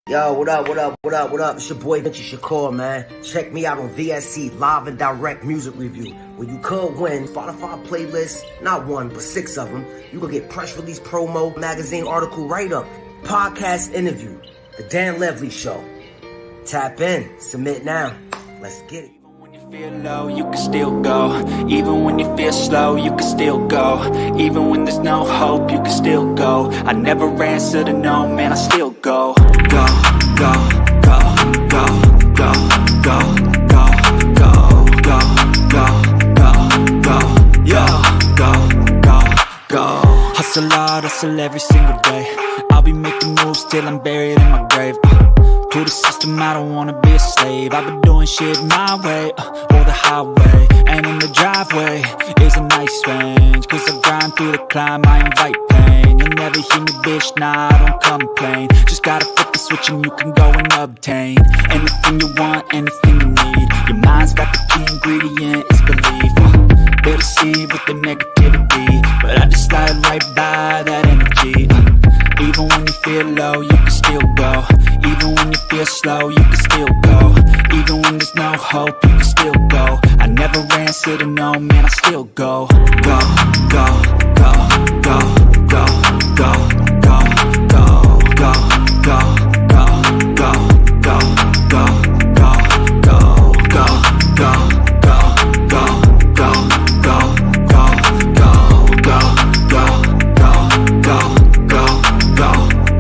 Yo, what up? It's your boy Vinci Shakur, man. Check me out on VSC Live and Direct Music Review, where you could win Spotify playlists, not one, but 6 of them. You could get press release promo, magazine article write-up, podcast interview, The Dan Levely Show. Tap in, submit now. Let's get it. Feel low, you can still go. Even when you feel slow, you can still go. Even when there's no hope, you can still go. I never answer to no, man, I still go. Go, go, go, go, go, go, go, go, go, go, go, go, yeah, go. Hustle hard, hustle every single day. I'll be making moves till I'm buried in my grave. To the system, I don't wanna be a slave. I've been doing shit my way, or the highway. And in the driveway is a nice range, cause I grind through the climb, I invite pain. You'll never hear me, bitch, nah, I don't complain. Just gotta flip the switch and you can go and obtain anything you want, anything you need. Your mind's got the key ingredient, it's belief. They'll deceive with the negativity, but I just slide right by that energy. Even when you feel low, you can still go. Even when you feel slow, you can still go. Even when there's no hope, you can still go. I never answer to no, man, I still go. Go, go, go, go, go, go, go, go, go, go, go, go, go, go, go, go,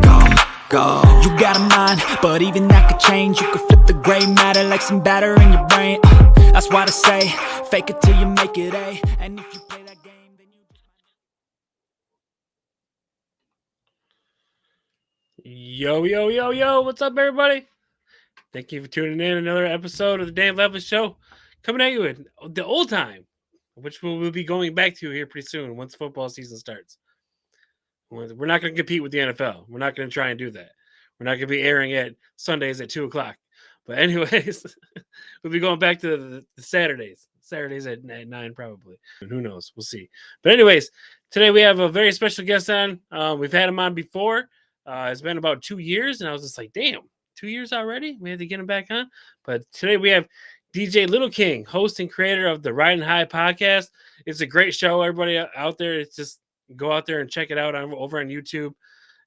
go, go. You got a mind, but even that could change. You could flip the gray matter like some batter in your brain. That's why they say, fake it till you make it A. And if you play that game, then you... Yo, what's up, everybody? Thank you for tuning in. Another episode of the Dan Levely Show. Coming at you in the old time, which we'll be going back to here pretty soon once football season starts. We're not going to compete with the NFL. We're not going to try and do that. We're not going to be airing at Sundays at 2 o'clock. But anyways, we'll be going back to the Saturdays. Saturdays at 9 probably. And who knows? We'll see. But anyways, today we have a very special guest on. We've had him on before. It's been about 2 years. And I was just like, damn, 2 years already? We had to get him back on. But today we have DJ Lil King, host and creator of the Ridin High Podcast. It's a great show. Everybody out there, it's just go out there and check it out over on YouTube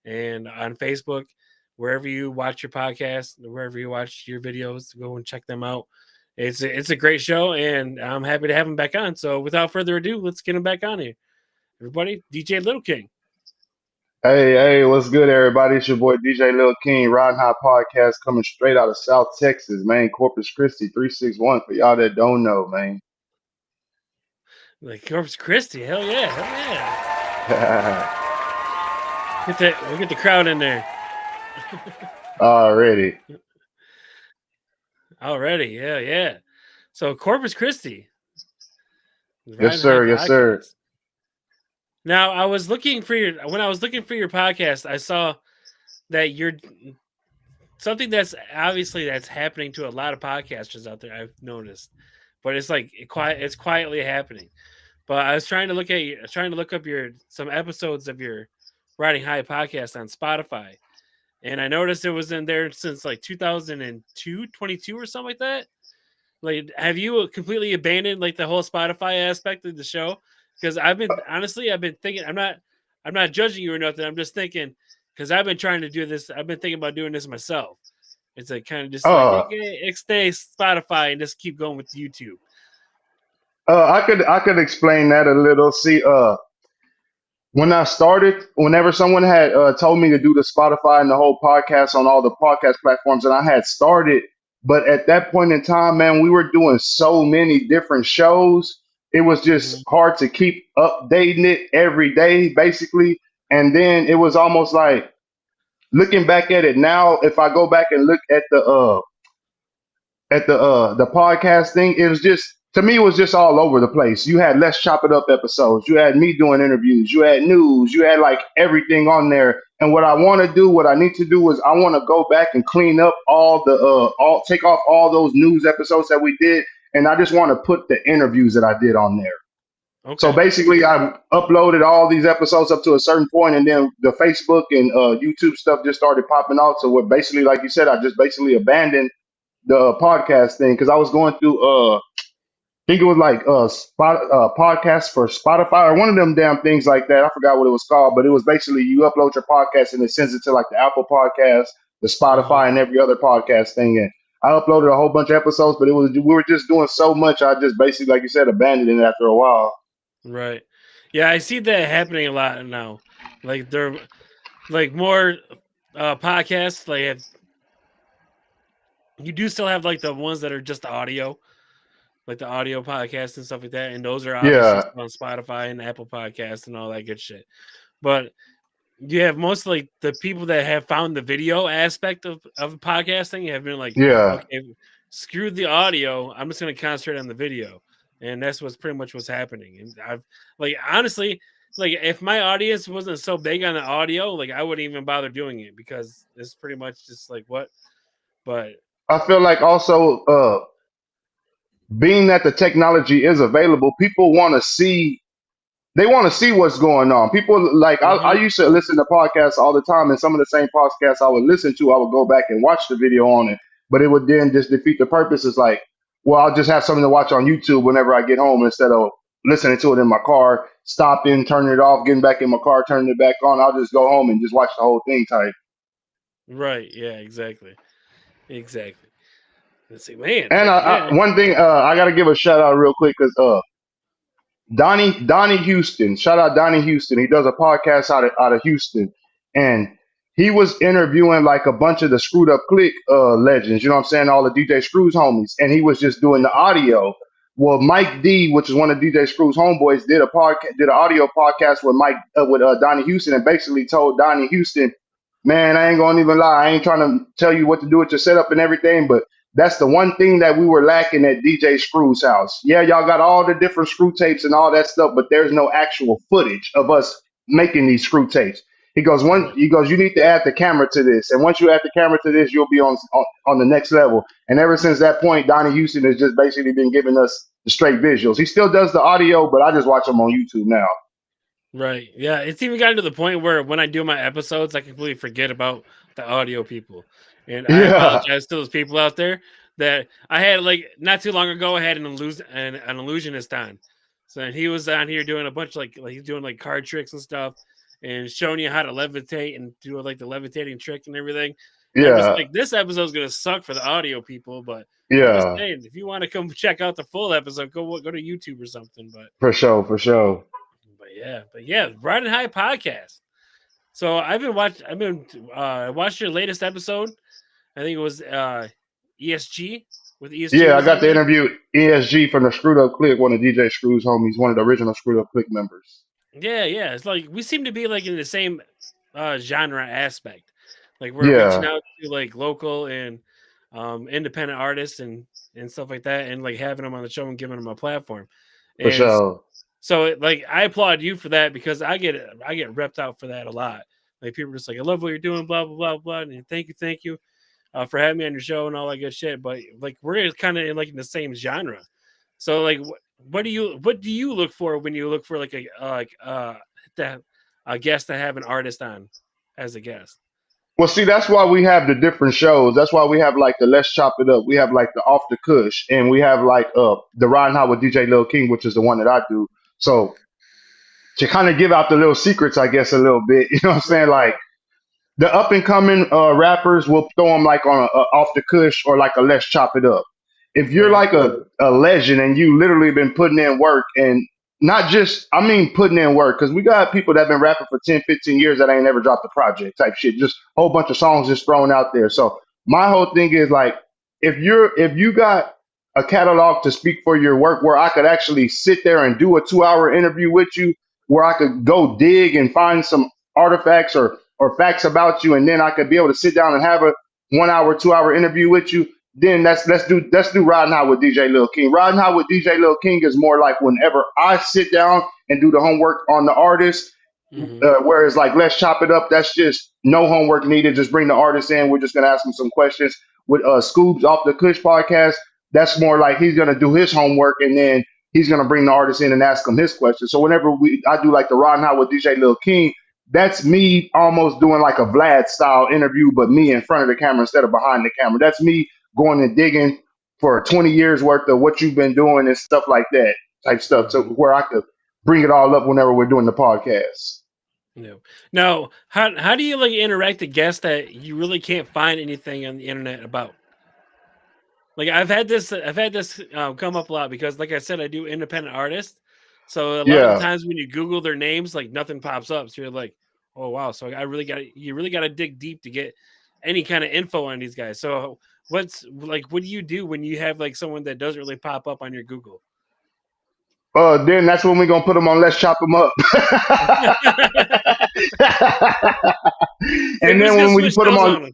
and on Facebook, wherever you watch your podcast, wherever you watch your videos, go and check them out. It's a great show, and I'm happy to have him back on. So without further ado, let's get him back on here. Everybody, DJ Lil King. Hey, what's good, everybody? It's your boy DJ Lil King, Ridin High Podcast, coming straight out of South Texas, man. Corpus Christi 361 for y'all that don't know, man. Like Corpus Christi, hell yeah. We'll get the crowd in there. Already, yeah. So Corpus Christi. yes, sir. Now when I was looking for your podcast, I saw that you're something that's happening to a lot of podcasters out there. I've noticed, but it's like it's quietly happening. But I was trying to look up some episodes of your Ridin High Podcast on Spotify. And I noticed it was in there since like 22 or something like that. Like, have you completely abandoned like the whole Spotify aspect of the show? Because I've been thinking, I'm not judging you or nothing. I'm just thinking, because I've been trying to do this. I've been thinking about doing this myself. It's like kind of just like, okay, stay Spotify and just keep going with YouTube. I could explain that a little. See, when I started, whenever someone had told me to do the Spotify and the whole podcast on all the podcast platforms, and I had started, but at that point in time, man, we were doing so many different shows. It was just hard to keep updating it every day, basically. And then it was almost like, looking back at it now, if I go back and look at the podcast thing, it was just, to me, it was just all over the place. You had Let's Chop It Up episodes. You had me doing interviews. You had news. You had like everything on there. And what I need to do is I want to go back and clean up take off all those news episodes that we did. And I just want to put the interviews that I did on there. So Okay. basically, I uploaded all these episodes up to a certain point, and then the Facebook and YouTube stuff just started popping out. So what basically, like you said, I just basically abandoned the podcast thing because I was going through think it was like podcast for Spotify or one of them damn things like that. I forgot what it was called, but it was basically you upload your podcast and it sends it to like the Apple Podcast, the Uh-huh. Spotify, and every other podcast thing. And I uploaded a whole bunch of episodes, but we were just doing so much. I just basically, like you said, abandoned it after a while. Right. Yeah, I see that happening a lot now. Like they're like more podcasts. You do still have like the ones that are just audio, like the audio podcasts and stuff like that, and those are obviously Yeah, still on Spotify and Apple Podcasts and all that good shit. But you have mostly the people that have found the video aspect of podcasting have been like, yeah. okay, screw the audio. I'm just going to concentrate on the video, and that's what's pretty much what's happening. And I've like honestly, like if my audience wasn't so big on the audio, like I wouldn't even bother doing it because it's pretty much just like what. But I feel like also being that the technology is available, people want to see. They want to see what's going on. People like I mhm, used to listen to podcasts all the time, and some of the same podcasts I would listen to, I would go back and watch the video on it, but it would then just defeat the purpose. It's like, well, I'll just have something to watch on YouTube whenever I get home instead of listening to it in my car, stopping, turning it off, getting back in my car, turning it back on. I'll just go home and just watch the whole thing type. right, yeah, exactly. Let's see, man, And yeah, one thing I got to give a shout out real quick because Donnie Houston. Shout out Donnie Houston. He does a podcast out of Houston, and he was interviewing like a bunch of the Screwed Up Click legends. You know what I'm saying? All the DJ Screws homies, and he was just doing the audio. Well, Mike D, which is one of DJ Screws homeboys, did an audio podcast with Donnie Houston, and basically told Donnie Houston, "Man, I ain't gonna even lie. I ain't trying to tell you what to do with your setup and everything, but that's the one thing that we were lacking at DJ Screw's house. Yeah, y'all got all the different screw tapes and all that stuff, but there's no actual footage of us making these screw tapes." right, He goes, you need to add the camera to this. And once you add the camera to this, you'll be on the next level. And ever since that point, Donnie Houston has just basically been giving us the straight visuals. He still does the audio, but I just watch him on YouTube now. right, yeah. It's even gotten to the point where when I do my episodes, I completely forget about the audio people, and I Yeah. apologize to those people out there that I had like not too long ago. I had an illusionist on, so he was on here doing a bunch of like he's doing like card tricks and stuff, and showing you how to levitate and do like the levitating trick and everything. And I'm just Yeah. like, this episode's gonna suck for the audio people, but I'm just Yeah. saying, if you want to come check out the full episode, go to YouTube or something. For sure. For sure. But yeah, Ridin High Podcast. So I watched your latest episode. I think it was ESG with ESG Yeah, I was got on to there. interview ESG from the Screwed Up Click, one of DJ Screw's homies, one of the original Screwed Up Click members. Yeah. It's like we seem to be like in the same genre aspect. Like we're reaching Yeah, out to like local and independent artists and stuff like that, and like having them on the show and giving them a platform. for And sure. so like I applaud you for that because I get repped out for that a lot. Like people are just like, I love what you're doing, blah blah blah blah, and thank you for having me on your show and all that good shit. But like we're kind of in like in the same genre. So like, what do you look for when you look for like that a guest to have an artist on as a guest? Well, see, that's why we have the different shows. That's why we have like the Let's Chop It Up. We have like the Off the Cush, and we have like the Riding High with DJ Lil King, which is the one that I do. So to kind of give out the little secrets, I guess a little bit. You know what I'm saying? Right. Like the up and coming rappers will throw them like on a off the cush or like a let's chop it up. If you're Right. like a legend and you literally been putting in work and not just, I mean, putting in work because we got people that have been rapping for 10, 15 years that ain't never dropped a project type shit. Just a whole bunch of songs just thrown out there. So my whole thing is like, if you got a catalog to speak for your work where I could actually sit there and do a 2 hour interview with you, where I could go dig and find some artifacts or facts about you, and then I could be able to sit down and have a 1 hour, 2 hour interview with you. Then let's do Riding High with DJ Lil King. Riding High with DJ Lil King is more like whenever I sit down and do the homework on the artist. Mm-hmm. Whereas like let's chop it up, that's just no homework needed. Just bring the artist in. We're just gonna ask him some questions. With Scoob's Off the Kush podcast, that's more like he's gonna do his homework and then he's gonna bring the artist in and ask him his question. So whenever I do like the Ridin High with DJ Lil King, that's me almost doing like a Vlad style interview, but me in front of the camera instead of behind the camera. That's me going and digging for 20 years worth of what you've been doing and stuff like that type stuff. So where I could bring it all up whenever we're doing the podcast. Yeah. Now, how do you like interact with guests that you really can't find anything on the internet about? Like I've had this come up a lot because, like I said, I do independent artists. So a lot of the times when you Google their names, like nothing pops up. So you're like, oh wow. So you really got to dig deep to get any kind of info on these guys. So what do you do when you have like someone that doesn't really pop up on your Google? Then that's when we're gonna put them on Let's Chop Them Up. And then when we put them on,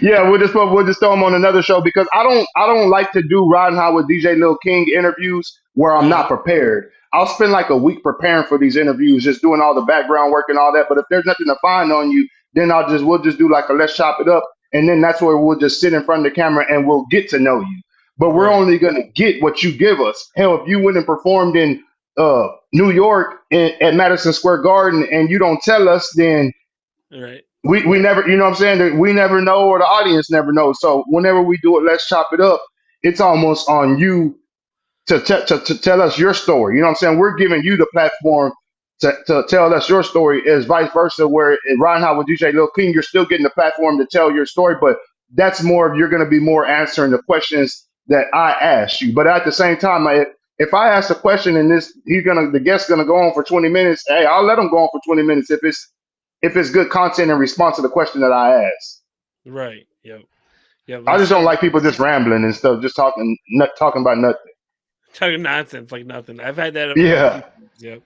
yeah, we'll just throw them on another show because I don't like to do Ridin High with DJ Lil King interviews where I'm not prepared. I'll spend like a week preparing for these interviews, just doing all the background work and all that. But if there's nothing to find on you, then we'll just do like a Let's Chop It Up, and then that's where we'll just sit in front of the camera and we'll get to know you. But we're only going to get what you give us. Hell, if you went and performed in New York at Madison Square Garden and you don't tell us, then we never, you know what I'm saying? We never know, or the audience never knows. So whenever we do it, Let's Chop It Up, it's almost on you to tell us your story. You know what I'm saying? We're giving you the platform to tell us your story, as vice versa, where in Ridin High with DJ Lil King, you're still getting the platform to tell your story, but that's more of, you're going to be more answering the questions that I asked you. But at the same time, if I ask a question and the guest's gonna go on for 20 minutes, hey, I'll let him go on for 20 minutes if it's good content in response to the question that I asked. Right. Yep. I just don't like people just rambling and stuff, just talking about nothing. Talking nonsense like nothing. I've had that. Yep.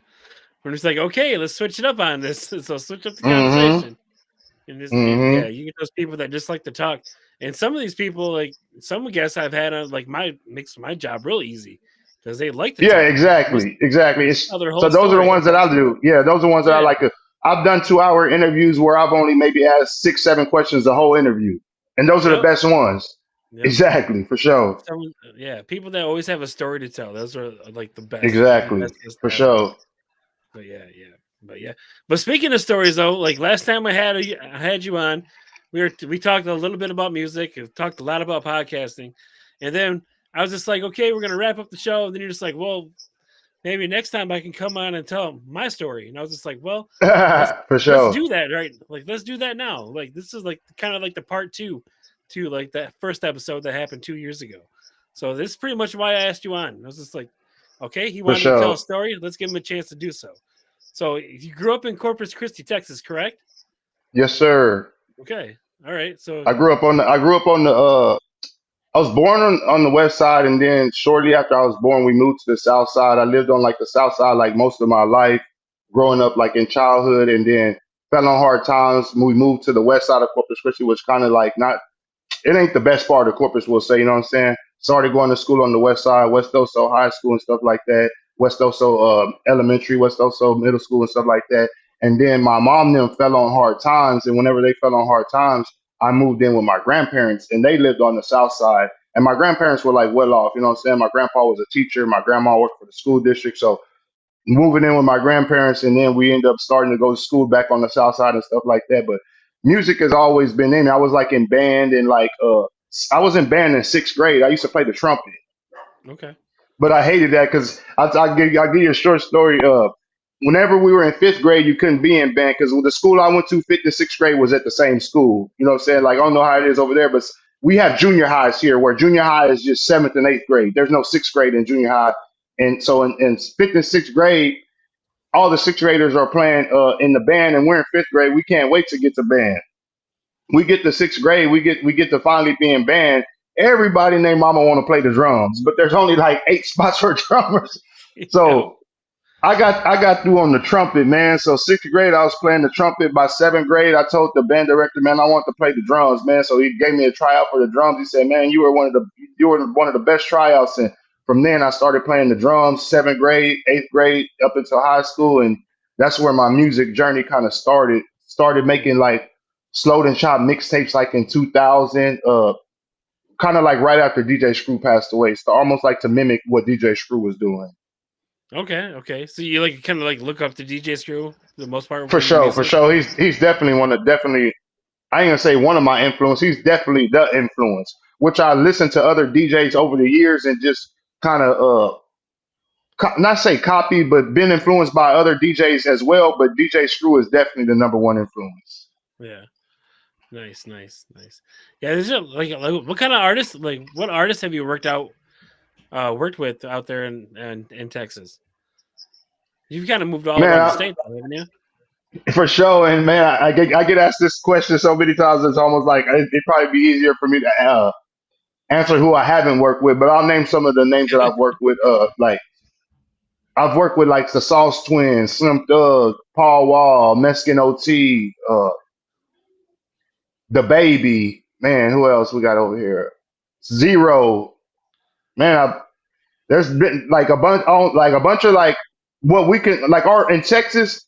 We're just like, okay, let's switch it up on this. So switch up the conversation. And just, you get those people that just like to talk. And some of these people, like some guests I've had on, like makes my job real easy because they like to. Yeah, talk. Exactly. So those are the ones that I do. Yeah, those are the ones that I like. I've done 2-hour interviews where I've only maybe asked 6-7 questions the whole interview, and those are the best ones. Yep. Exactly, for sure. People that always have a story to tell. Those are like the best. Exactly, for sure. But speaking of stories, though, like last time I had you on. We talked a little bit about music, we talked a lot about podcasting, and then I was just like, okay, we're gonna wrap up the show. And then you're just like, well, maybe next time I can come on and tell my story. And I was just like, well, for sure, let's do that, right? Like, let's do that now. Like, this is like kind of like the part two to like that first episode that happened 2 years ago. So this is pretty much why I asked you on. I was just like, okay, he wanted to tell a story. Let's give him a chance to do so. So you grew up in Corpus Christi, Texas, correct? Yes, sir. Okay. All right. So I grew up on the I was born on the west side, and then shortly after I was born, we moved to the south side. I lived on like the south side like most of my life, growing up like in childhood, and then fell on hard times. We moved to the west side of Corpus Christi, which kind of like it ain't the best part of Corpus, we'll say, you know what I'm saying? Started going to school on the west side, West Oso High School and stuff like that, West Oso Elementary, West Oso Middle School and stuff like that. And then my mom and them fell on hard times. And whenever they fell on hard times, I moved in with my grandparents, and they lived on the south side. And my grandparents were like well off, you know what I'm saying? My grandpa was a teacher. My grandma worked for the school district. So moving in with my grandparents, and then we ended up starting to go to school back on the south side and stuff like that. But music has always been in me. I was like in band, and like I was in band in 6th grade. I used to play the trumpet. Okay. But I hated that because I'll give you a short story. Whenever we were in 5th grade, you couldn't be in band because the school I went to, 5th and 6th grade, was at the same school. You know what I'm saying? Like, I don't know how it is over there, but we have junior highs here, where junior high is just 7th and 8th grade. There's no 6th grade in junior high. And so in 5th and 6th grade, all the 6th graders are playing in the band, and we're in 5th grade. We can't wait to get to band. We get to 6th grade, we get to finally be in band. Everybody named mama want to play the drums, but there's only like 8 spots for drummers. So I got through on the trumpet, man. So 6th grade, I was playing the trumpet. By 7th grade, I told the band director, man, I want to play the drums, man. So he gave me a tryout for the drums. He said, man, you were one of the best tryouts. And from then I started playing the drums, 7th grade, 8th grade, up until high school. And that's where my music journey kind of started. Started making like Slowed and Chopped mixtapes like in 2000. kind of like right after DJ Screw passed away. So almost like to mimic what DJ Screw was doing. Okay. So you like kind of like look up to DJ Screw for the most part. For sure. He's definitely I ain't gonna say one of my influence. He's definitely the influence, which I listened to other DJs over the years and just kind of not say copy, but been influenced by other DJs as well. But DJ Screw is definitely the number one influence. Yeah. Nice. Yeah, there's like what kind of artists? Like, what artists have you worked with out there in Texas? You've kind of moved all around the state, haven't you? For sure, and man, I get asked this question so many times. It's almost like it'd probably be easier for me to answer who I haven't worked with. But I'll name some of the names that I've worked with. Like I've worked with like the Sauce Twins, Slim Thug, Paul Wall, Mexican OT, The Baby. Man, who else we got over here? Zero. Man, there's been like a bunch of like what we can like art in Texas.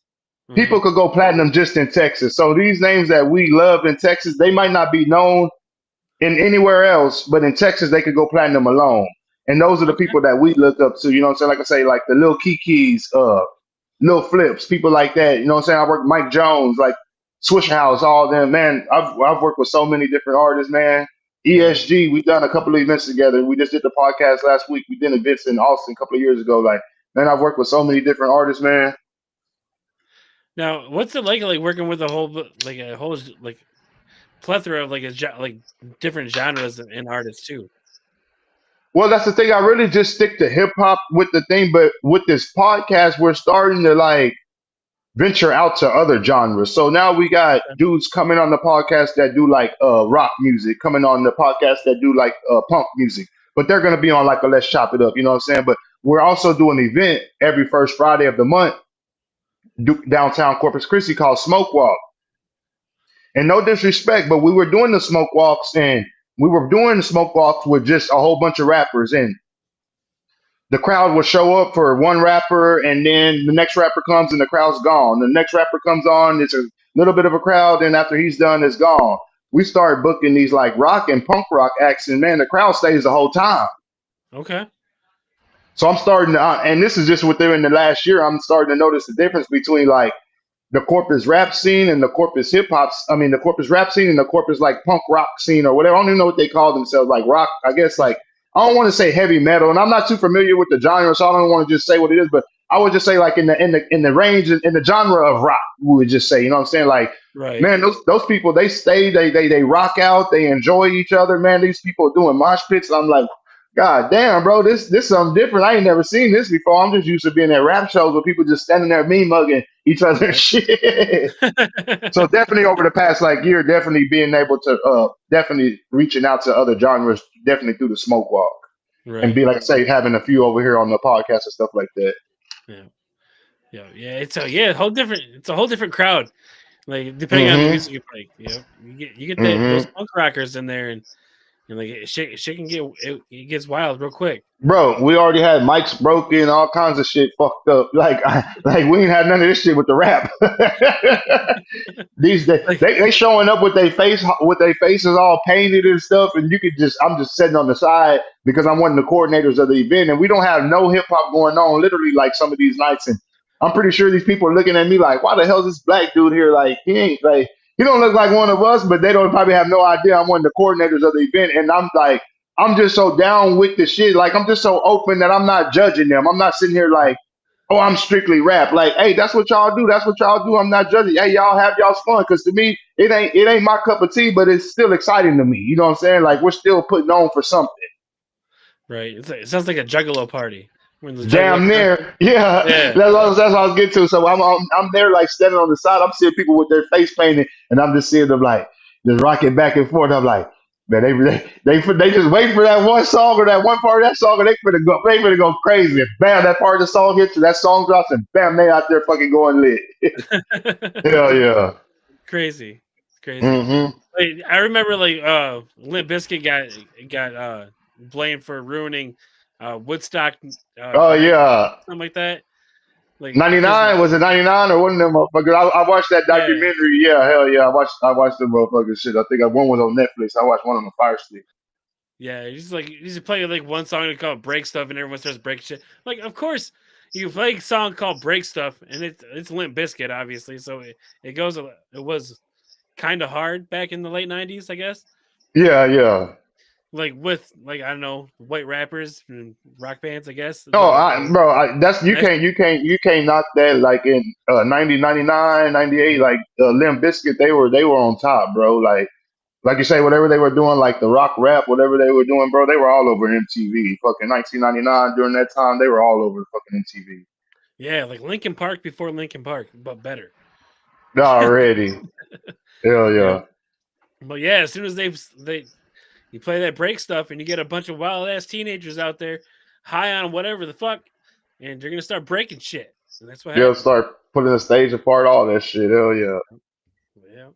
People could go platinum just in Texas. So these names that we love in Texas, they might not be known in anywhere else, but in Texas they could go platinum alone. And those are the people that we look up to. You know what I'm saying? Like I say, like the Lil Kikis, Lil Flips, people like that. You know what I'm saying? I work with Mike Jones, like Swisher House, all them. Man, I've worked with so many different artists, man. ESG, we've done a couple of events together. We just did the podcast last week. We did events in Austin a couple of years ago. Like, man, I've worked with so many different artists, man. Now, what's it like working with a whole plethora of like different genres and artists too? Well, that's the thing. I really just stick to hip hop with the thing, but with this podcast, we're starting to like venture out to other genres. So now we got dudes coming on the podcast that do like rock music, coming on the podcast that do like punk music, but they're gonna be on like a Let's Chop It Up. You know what I'm saying? But we're also doing an event every first Friday of the month downtown Corpus Christi called Smoke Walk. And no disrespect, but we were doing the smoke walks with just a whole bunch of rappers, and the crowd will show up for one rapper, and then the next rapper comes and the crowd's gone. The next rapper comes on, it's a little bit of a crowd, and after he's done, it's gone. We started booking these like rock and punk rock acts, and man, the crowd stays the whole time. Okay. So I'm starting to, and this is just within the last year, I'm starting to notice the difference between like the Corpus rap scene and the Corpus hip hop. I mean, the Corpus rap scene and the Corpus like punk rock scene or whatever. I don't even know what they call themselves, like rock. I guess like I don't want to say heavy metal, and I'm not too familiar with the genre, so I don't want to just say what it is. But I would just say like in the range in the genre of rock, we would just say, you know what I'm saying? Like, right. Man, those people, they stay, they rock out, they enjoy each other. Man, these people are doing mosh pits. I'm like, God damn, bro, this something different. I ain't never seen this before. I'm just used to being at rap shows where people just standing there mean mugging each other and shit. So definitely over the past like year, definitely being able to definitely reaching out to other genres, definitely through the Smoke Walk. Right. And be like I say, having a few over here on the podcast and stuff like that. Yeah. It's a whole different crowd. Like depending on the music you play, you get those punk rockers in there, and like shit can it gets wild real quick. Bro, we already had mics broken, all kinds of shit fucked up. Like we ain't had none of this shit with the rap. These they showing up with their faces all painted and stuff, and I'm just sitting on the side because I'm one of the coordinators of the event, and we don't have no hip hop going on literally like some of these nights, and I'm pretty sure these people are looking at me like, why the hell is this black dude here? Like he don't look like one of us, but they don't probably have no idea I'm one of the coordinators of the event. And I'm like, I'm just so down with the shit. Like, I'm just so open that I'm not judging them. I'm not sitting here like, oh, I'm strictly rap. Like, hey, that's what y'all do. That's what y'all do. I'm not judging. Hey, y'all have y'all's fun. Because to me, it ain't my cup of tea, but it's still exciting to me. You know what I'm saying? Like, we're still putting on for something. Right. It sounds like a juggalo party. Damn near, yeah. That's what I was getting to. So I'm there, like standing on the side. I'm seeing people with their face painted, and I'm just seeing them like just rocking back and forth. I'm like, man, they just wait for that one song or that one part of that song, and they finna go crazy. And bam, that part of the song hits, and that song drops, and bam, they out there fucking going lit. Hell yeah, crazy. Mm-hmm. Like, I remember like Limp Bizkit got blamed for ruining Woodstock. Oh yeah, something like that. Like 99, was it 99 or one of them motherfuckers? I watched that documentary. Yeah, hell yeah, I watched the motherfucking shit. I think one was on Netflix. I watched one on the Fire Stick. Yeah, he's playing like one song called "Break Stuff" and everyone starts breaking shit. Like, of course, you play a song called "Break Stuff" and it's Limp Bizkit, obviously. So it was kind of hard back in the late '90s, I guess. Yeah. Like with I don't know, white rappers and rock bands, I guess. Oh, bro, that's you can't knock that. Like in 90, 99, 98, like Limp Bizkit, they were on top, bro. Like you say, whatever they were doing, like the rock rap, whatever they were doing, bro, they were all over MTV. Fucking 1999, during that time, they were all over fucking MTV. Yeah, like Linkin Park before Linkin Park, but better. Already, hell yeah. But yeah, as soon as you play that break stuff and you get a bunch of wild ass teenagers out there high on whatever the fuck, and they're gonna start breaking shit. And that's what They'll happened. start putting the stage apart, all that shit. Hell yeah. Yeah.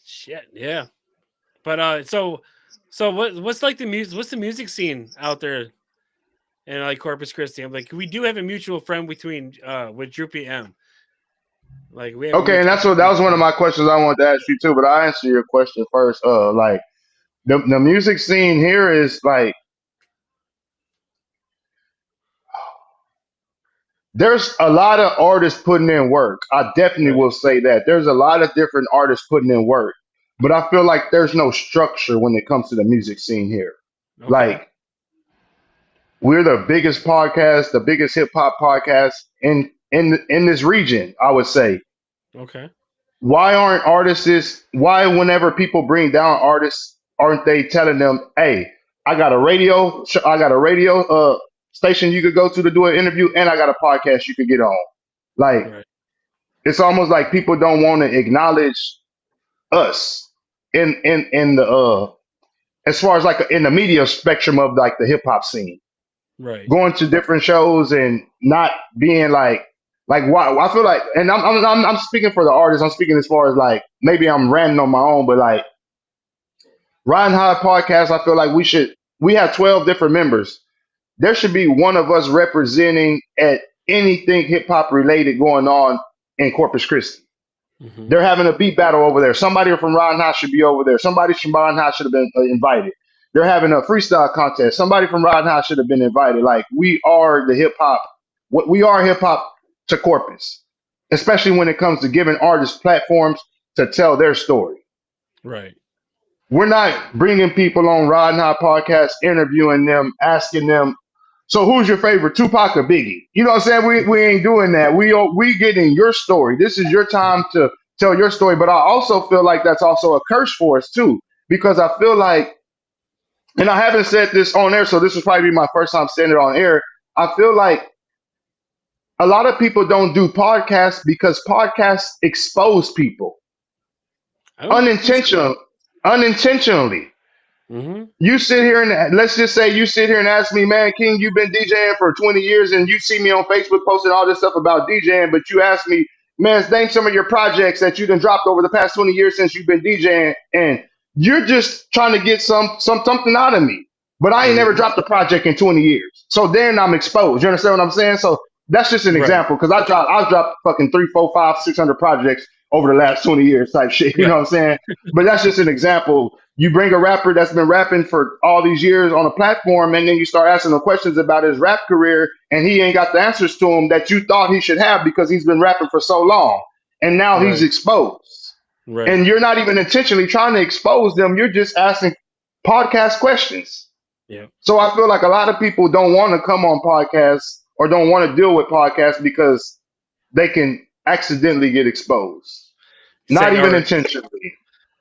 Shit, yeah. But so what's like what's the music scene out there in like Corpus Christi? I'm like, we do have a mutual friend between with Droopy M. Like we have Okay, and that was one of my questions I wanted to ask you too, but I answer your question first. Like the music scene here is like there's a lot of artists putting in work. I definitely will say that. There's a lot of different artists putting in work, but I feel like there's no structure when it comes to the music scene here. Okay. Like we're the biggest podcast, the biggest hip hop podcast in this region, I would say. Okay. Why whenever people bring down artists, aren't they telling them, hey, I got a radio station you could go to do an interview, and I got a podcast you could get on. Like it's almost like people don't want to acknowledge us in the as far as like in the media spectrum of like the hip hop scene. Right. Going to different shows and not being like why I feel like, and I'm speaking for the artists. I'm speaking as far as like maybe I'm ranting on my own, but like Ridin High Podcast, I feel like we have 12 different members. There should be one of us representing at anything hip hop related going on in Corpus Christi. Mm-hmm. They're having a beat battle over there. Somebody from Ridin High should be over there. Somebody from Ridin High should have been invited. They're having a freestyle contest. Somebody from Ridin High should have been invited. Like we are the hip hop. We are hip hop to Corpus, especially when it comes to giving artists platforms to tell their story. Right. We're not bringing people on Ridin High Podcast, interviewing them, asking them, so who's your favorite, Tupac or Biggie? You know what I'm saying? We ain't doing that. We getting your story. This is your time to tell your story. But I also feel like that's also a curse for us too, because I feel like, and I haven't said this on air, so this will probably be my first time saying it on air. I feel like a lot of people don't do podcasts because podcasts expose people unintentionally. Mm-hmm. You sit here and let's just say you sit here and ask me, man, King, you've been DJing for 20 years and you see me on Facebook posting all this stuff about DJing, but you ask me, man, name some of your projects that you done dropped over the past 20 years since you've been DJing, and you're just trying to get something out of me. But I ain't never dropped a project in 20 years. So then I'm exposed. You understand what I'm saying? So that's just an example, because I've dropped fucking 3, 4, 5, 600 projects over the last 20 years type shit. You know what I'm saying? But that's just an example. You bring a rapper that's been rapping for all these years on a platform, and then you start asking him questions about his rap career, and he ain't got the answers to him that you thought he should have because he's been rapping for so long. And now he's exposed. Right. And you're not even intentionally trying to expose them. You're just asking podcast questions. Yeah. So I feel like a lot of people don't want to come on podcasts or don't want to deal with podcasts because they can accidentally get exposed. Not even intentionally.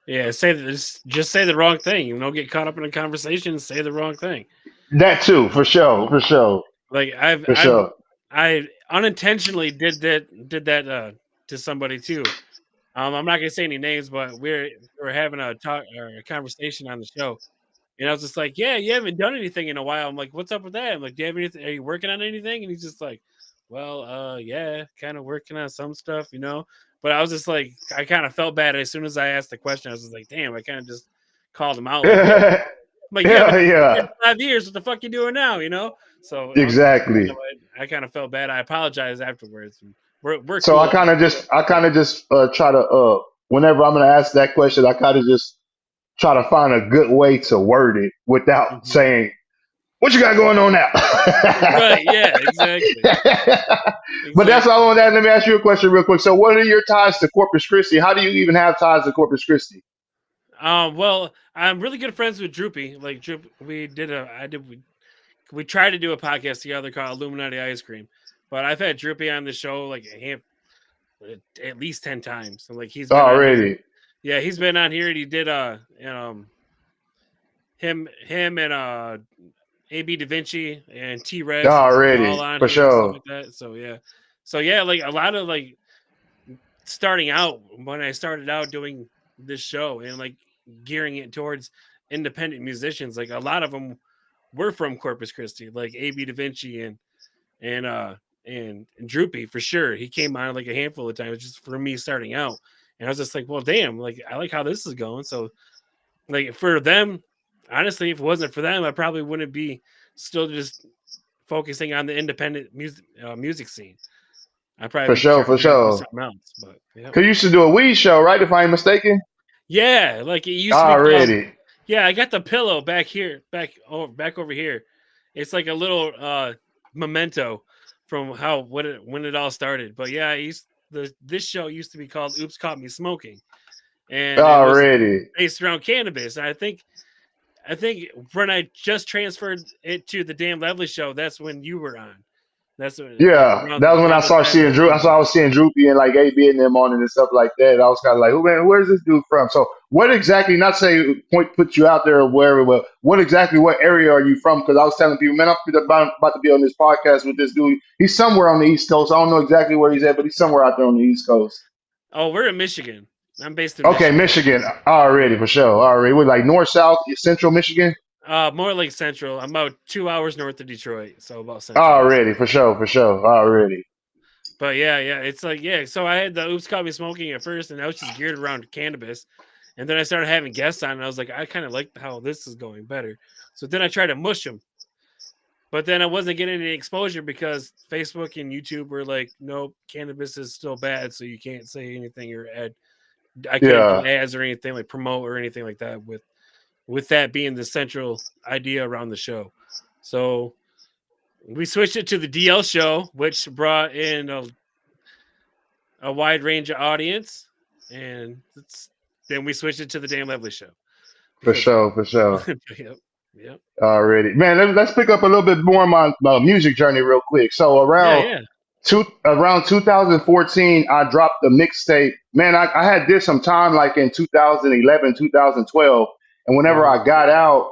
Yeah, just say the wrong thing. You don't get caught up in a conversation and say the wrong thing. That too, for sure. Like I unintentionally did that to somebody too. I'm not gonna say any names, but we're having a conversation on the show, and I was just like, "Yeah, you haven't done anything in a while." I'm like, "What's up with that?" I'm like, "Do you have anything? Are you working on anything?" And he's just like, "Well, yeah, kind of working on some stuff, you know." But I was just like, I kind of felt bad as soon as I asked the question. I was just like, "Damn!" I kind of just called him out. Like, yeah. 5 years. What the fuck you doing now? You know? So exactly. I kind of felt bad. I apologized afterwards. We're so cool. I kind of just try to whenever I'm gonna ask that question, I kind of just try to find a good way to word it without Mhm. saying, "What you got going on now?" Right? Yeah, exactly. But that's Exactly. all on that. Let me ask you a question real quick. So, what are your ties to Corpus Christi? How do you even have ties to Corpus Christi? Well, I'm really good friends with Droopy. Like Droop, we tried to do a podcast together called Illuminati Ice Cream, but I've had Droopy on the show like at least 10 times. And like he's been on here. Already, Yeah, he's been on here and he did him and AB Da Vinci and T Rex all already, on for here and stuff sure, like that. So yeah, like a lot of like starting out when I started out doing this show and like gearing it towards independent musicians, like a lot of them were from Corpus Christi, like AB Da Vinci and and Droopy for sure. He came on like a handful of times just for me starting out, and I was just like, well, damn, like I like how this is going. So like for them, honestly, if it wasn't for them, I probably wouldn't be still just focusing on the independent music scene. I'd for probably be sure, trying for to do sure. something else. But yeah, Cause you used to do a weed show, right? If I ain't mistaken. yeah, like it used to be called. Already, Yeah, I got the pillow back here, back over here. It's like a little memento from how when it all started. But yeah, this show used to be called "Oops, Caught Me Smoking," and it was already. based around cannabis. And I think when I just transferred it to the Dan Levely Show, that's when you were on. That's when, Yeah, around that was when I around the started time seeing that Drew. you That's why I was seeing Droopy and like AB and them on it and stuff like that. I was kind of like, "Who man? Where's this dude from?" So, what exactly? Not say put you out there or wherever, but what exactly? What area are you from? Because I was telling people, man, I'm about to be on this podcast with this dude. He's somewhere on the East Coast. I don't know exactly where he's at, but he's somewhere out there on the East Coast. oh, we're in Michigan. I'm based in Okay, Michigan. Michigan. Already for sure. Already, we're like north, south, central Michigan. More like central. I'm about 2 hours north of Detroit, so about central. Already for sure. For sure. Already. But yeah, it's like yeah. So I had the Oops Caught Me Smoking at first, and that was just geared around cannabis. And then I started having guests on, and I was like, I kind of like how this is going better. So then I tried to mush them, but then I wasn't getting any exposure because Facebook and YouTube were like, nope, cannabis is still bad, so you can't say anything or add. I couldn't do Yeah. ads or anything like promote or anything like that with that being the central idea around the show. So we switched it to the DL show, which brought in a wide range of audience, and then we switched it to the Dan Levely show For because sure. For sure. yep, yep, Already, man. Let's pick up a little bit more on my music journey real quick. So yeah, around 2014, I dropped the mixtape. Man, I had did some time like in 2011, 2012, and whenever hmm I got out,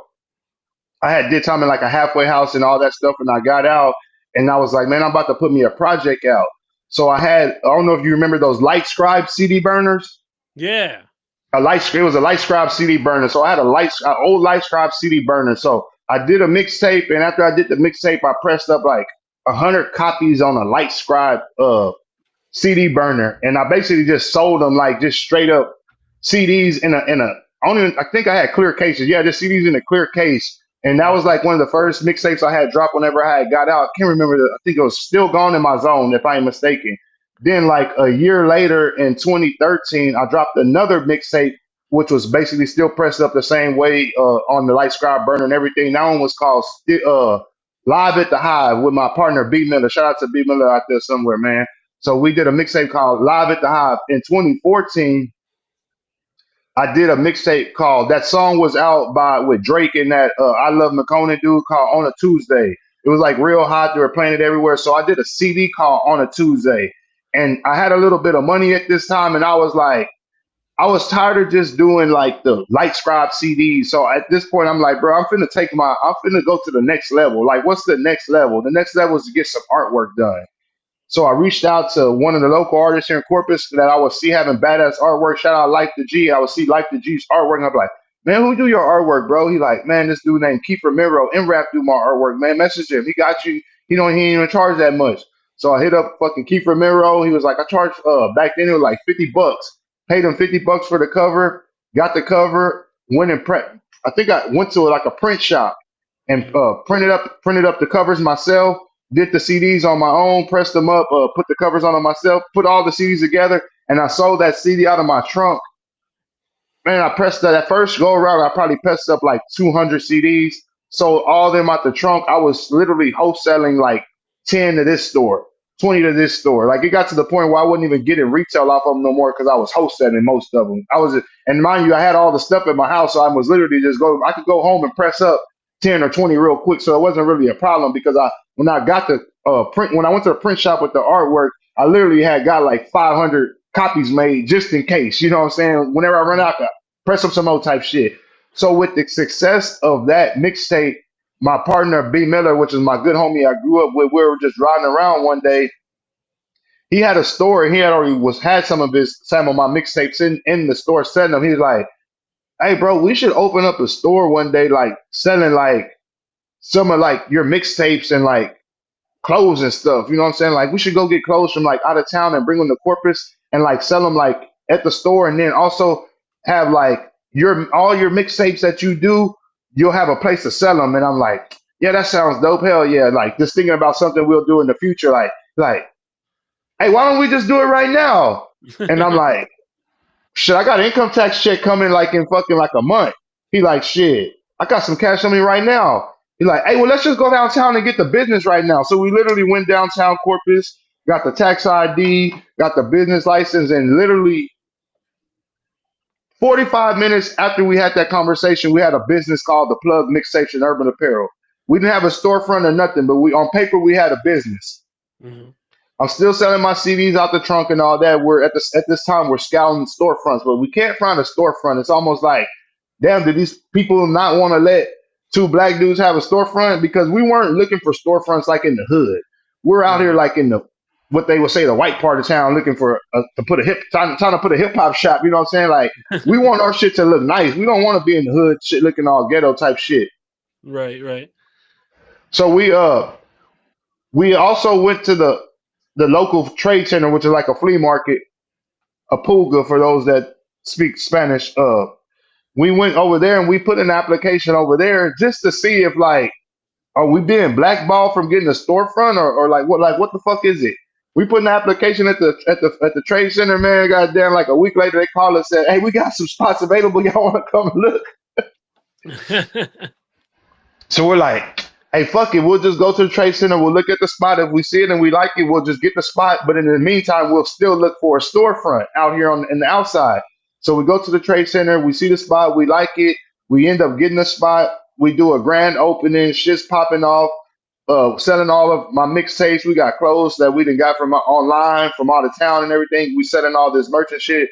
I had did time in like a halfway house and all that stuff, and I got out, and I was like, man, I'm about to put me a project out. So I don't know if you remember those Light Scribe CD burners. yeah. It was a Light Scribe CD burner. So I had a old Light Scribe CD burner. So I did a mixtape, and after I did the mixtape, I pressed up like 100 copies on a Light Scribe CD burner, and I basically just sold them like just straight up CDs in a. I think I had clear cases. Yeah, just CDs in a clear case, and that was Mhm. like one of the first mixtapes I had dropped whenever I had got out. I can't remember. I think it was Still Gone in My Zone, if I ain't mistaken. Then like a year later in 2013, I dropped another mixtape, which was basically still pressed up the same way on the Light Scribe burner and everything. That one was called Live at the Hive with my partner B Miller. Shout out to B Miller out there somewhere, man. So we did a mixtape called Live at the Hive. In 2014, I did a mixtape called that song was out by with Drake and that I Love McConan dude called On a Tuesday. It was like real hot. They were playing it everywhere. So I did a CD called On a Tuesday. And I had a little bit of money at this time, and I was like, I was tired of just doing like the Light Scribe CDs. So at this point, I'm like, bro, I'm finna go to the next level. Like, what's the next level? The next level is to get some artwork done. So I reached out to one of the local artists here in Corpus that I would see having badass artwork. Shout out Life the G. I would see Life the G's artwork, and I'm like, man, who do your artwork, bro? He like, man, this dude named Kiefer Miro, MRAP do my artwork, man. Message him. He got you. He ain't even charge that much. So I hit up fucking Kiefer Miro. He was like, I charged back then it was like $50. Paid him $50 for the cover. Got the cover. Went and prep. I think I went to like a print shop and Mhm. printed up the covers myself, did the CDs on my own, pressed them up, put the covers on them myself, put all the CDs together, and I sold that CD out of my trunk Man, I pressed that first go around. I probably pressed up like 200 CDs. So all of them out the trunk. I was literally wholesaling like 10 to this store, 20 to this store. Like it got to the point where I wouldn't even get it retail off of them no more because I was wholesaling most of them. And mind you, I had all the stuff in my house, so I was literally I could go home and press up 10 or 20 real quick. So it wasn't really a problem because when I got the print, when I went to the print shop with the artwork, I literally had got like 500 copies made just in case. You know what I'm saying? Whenever I run out, I press up some old type shit. So with the success of that mixtape, my partner B Miller, which is my good homie I grew up with, we were just riding around one day. He had a store. He had some of my mixtapes in the store selling them. He was like, "Hey, bro, we should open up a store one day, like selling like some of like your mixtapes and like clothes and stuff. You know what I'm saying? Like we should go get clothes from like out of town and bring them to Corpus and like sell them like at the store, and then also have like all your mixtapes that you do, you'll have a place to sell them." And I'm like, "Yeah, that sounds dope. Hell yeah!" Like just thinking about something we'll do in the future. Like, hey, why don't we just do it right now? And I'm like, shit, I got an income tax check coming like in fucking like a month. He like, shit, I got some cash on me right now. He like, hey, well, let's just go downtown and get the business right now. So we literally went downtown Corpus, got the tax ID, got the business license, and literally 45 minutes after we had that conversation, we had a business called The Plug Mixtapes and Urban Apparel. We didn't have a storefront or nothing, but on paper we had a business. Mm-hmm. I'm still selling my CDs out the trunk and all that. We're at this time we're scouting storefronts, but we can't find a storefront. It's almost like, damn, did these people not want to let two black dudes have a storefront? Because we weren't looking for storefronts like in the hood. We're out here like in the what they would say the white part of town, looking for trying to put a hip hop shop. You know what I'm saying? Like we want our shit to look nice. We don't want to be in the hood shit looking all ghetto type shit. Right. So we also went to the local trade center, which is like a flea market, a pulga for those that speak Spanish. We went over there and we put an application over there just to see if like, are we being blackballed from getting a storefront or like what the fuck is it? We put an application at the trade center, man. Goddamn, like a week later they called us and said, hey, we got some spots available. Y'all want to come look? So we're like, hey, fuck it. We'll just go to the trade center. We'll look at the spot. If we see it and we like it, we'll just get the spot. But in the meantime, we'll still look for a storefront out here in the outside. So we go to the trade center. We see the spot. We like it. We end up getting the spot. We do a grand opening. Shit's popping off. Selling all of my mixtapes. We got clothes that we done got from online, from out of town and everything. We selling all this merchant shit.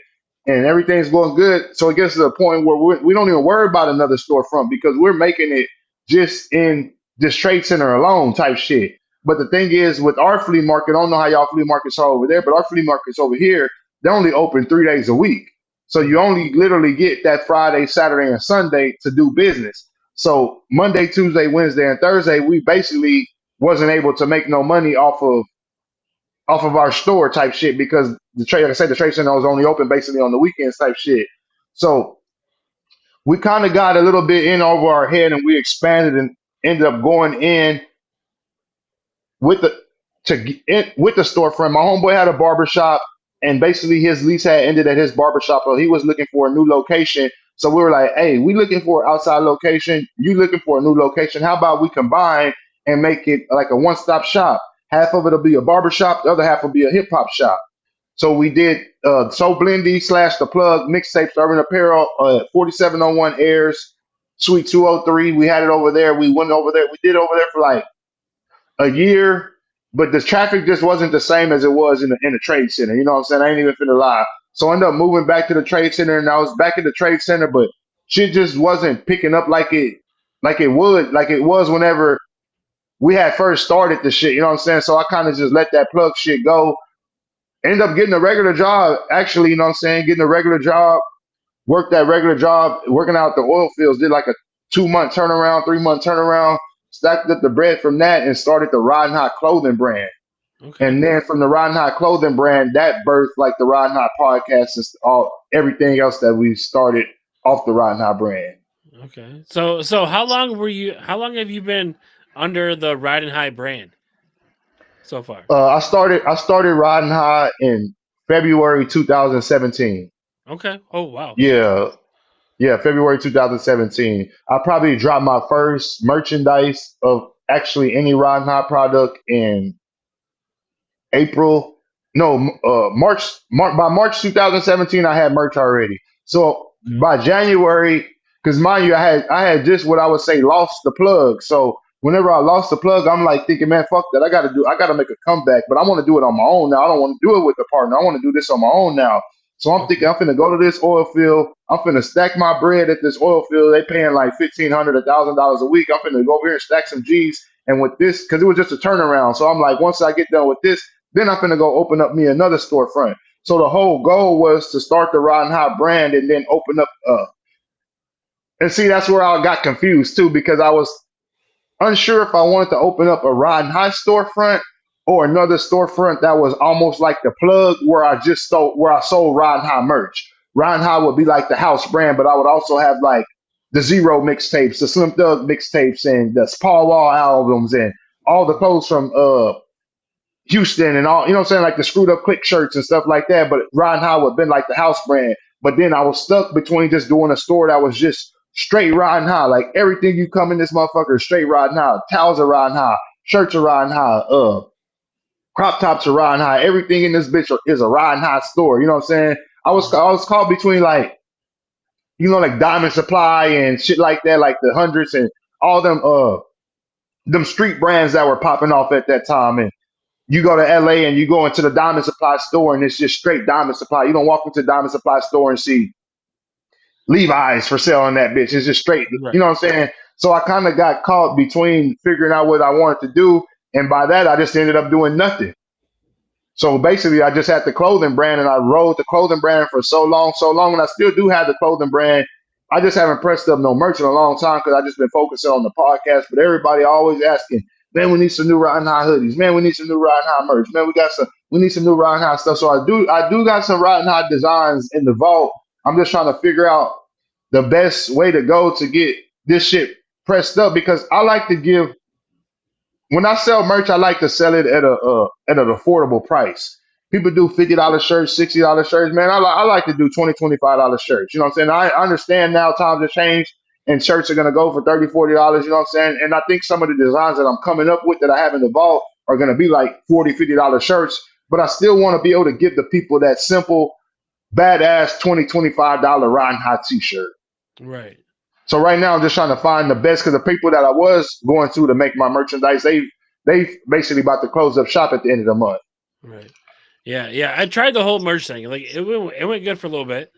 And everything's going good. So it gets to the point where we don't even worry about another storefront because we're making it just in this trade center alone type shit. But the thing is, with our flea market, I don't know how y'all flea markets are over there, but our flea markets over here, they're only open 3 days a week. So you only literally get that Friday, Saturday, and Sunday to do business. So Monday, Tuesday, Wednesday, and Thursday, we basically wasn't able to make no money off of our store type shit because the trade, like I said, the trade center was only open basically on the weekends type shit. So we kind of got a little bit in over our head and we expanded and ended up going in with the storefront. My homeboy had a barbershop and basically his lease had ended at his barbershop, so he was looking for a new location. So we were like, hey, we looking for an outside location. You looking for a new location. How about we combine and make it like a one-stop shop? Half of it will be a barbershop. The other half will be a hip-hop shop. So we did So Blendy / The Plug Mixtapes Urban Apparel, 4701 Airs, Suite 203. We had it over there. We went over there. We did it over there for like a year, but the traffic just wasn't the same as it was in the trade center. You know what I'm saying? I ain't even finna lie. So I ended up moving back to the trade center, and I was back at the trade center, but shit just wasn't picking up like it was whenever we had first started the shit. You know what I'm saying? So I kind of just let that plug shit go. Ended up getting a regular job, actually. You know what I'm saying? Getting a regular job. Worked that regular job, working out the oil fields. Did like a 2-month turnaround, 3-month turnaround. Stacked up the bread from that and started the Ridin High clothing brand. Okay. And then from the Ridin High clothing brand, that birthed like the Ridin High podcast and everything else that we started off the Ridin High brand. Okay. So how long have you been under the Ridin High brand so far? I started Ridin High in February 2017. Okay. Oh wow. Yeah. Yeah, February 2017. I probably dropped my first merchandise of actually any Ridin High product in April. No, by March 2017, I had merch already. So by January, because mind you, I had just what I would say lost the plug. So whenever I lost the plug, I'm like thinking, man, fuck that. I gotta make a comeback, but I want to do it on my own now. I don't want to do it with a partner. I want to do this on my own now. So I'm thinking I'm finna go to this oil field. I'm finna stack my bread at this oil field. They paying like $1,500, $1,000 a week. I'm finna go over here and stack some G's. And with this, because it was just a turnaround. So I'm like, once I get done with this, then I'm finna go open up me another storefront. So the whole goal was to start the Ridin High brand and then open up. And see, that's where I got confused too, because I was unsure if I wanted to open up a Ridin High storefront or another storefront that was almost like the plug where I sold Ridin High merch. Ridin High would be like the house brand, but I would also have like the Zero mixtapes, the Slim Thug mixtapes, and the Paul Wall albums, and all the clothes from Houston and all, you know what I'm saying, like the screwed up click shirts and stuff like that. But Ridin High would have been like the house brand. But then I was stuck between just doing a store that was just straight Ridin High. Like everything you come in this motherfucker is straight Ridin High. Towels are Ridin High. Shirts are Ridin High. Crop tops are Ridin High. Everything in this bitch is a Ridin High store. You know what I'm saying? I was caught between like, you know, like Diamond Supply and shit like that, like the Hundreds and all them street brands that were popping off at that time. And you go to LA and you go into the Diamond Supply store and it's just straight Diamond Supply. You don't walk into the Diamond Supply store and see Levi's for sale on that bitch. It's just straight. Right. You know what I'm saying? So I kind of got caught between figuring out what I wanted to do. And by that, I just ended up doing nothing. So basically, I just had the clothing brand and I rode the clothing brand for so long. And I still do have the clothing brand. I just haven't pressed up no merch in a long time because I just been focusing on the podcast. But everybody always asking, man, we need some new Ridin High hoodies. Man, we need some new Ridin High merch. Man, we need some new Ridin High stuff. So I do got some Ridin High designs in the vault. I'm just trying to figure out the best way to go to get this shit pressed up, because I like to give, when I sell merch, I like to sell it at an affordable price. People do $50 shirts, $60 shirts. Man, I like to do $20, $25 shirts. You know what I'm saying? I understand now times have changed and shirts are going to go for $30, $40. You know what I'm saying? And I think some of the designs that I'm coming up with that I have in the vault are going to be like $40, $50 shirts. But I still want to be able to give the people that simple, badass $20, $25 Ridin High t-shirt. Right. So right now I'm just trying to find the best, because the people that I was going to make my merchandise, they basically about to close up shop at the end of the month. Right. Yeah. I tried the whole merch thing. Like it went good for a little bit.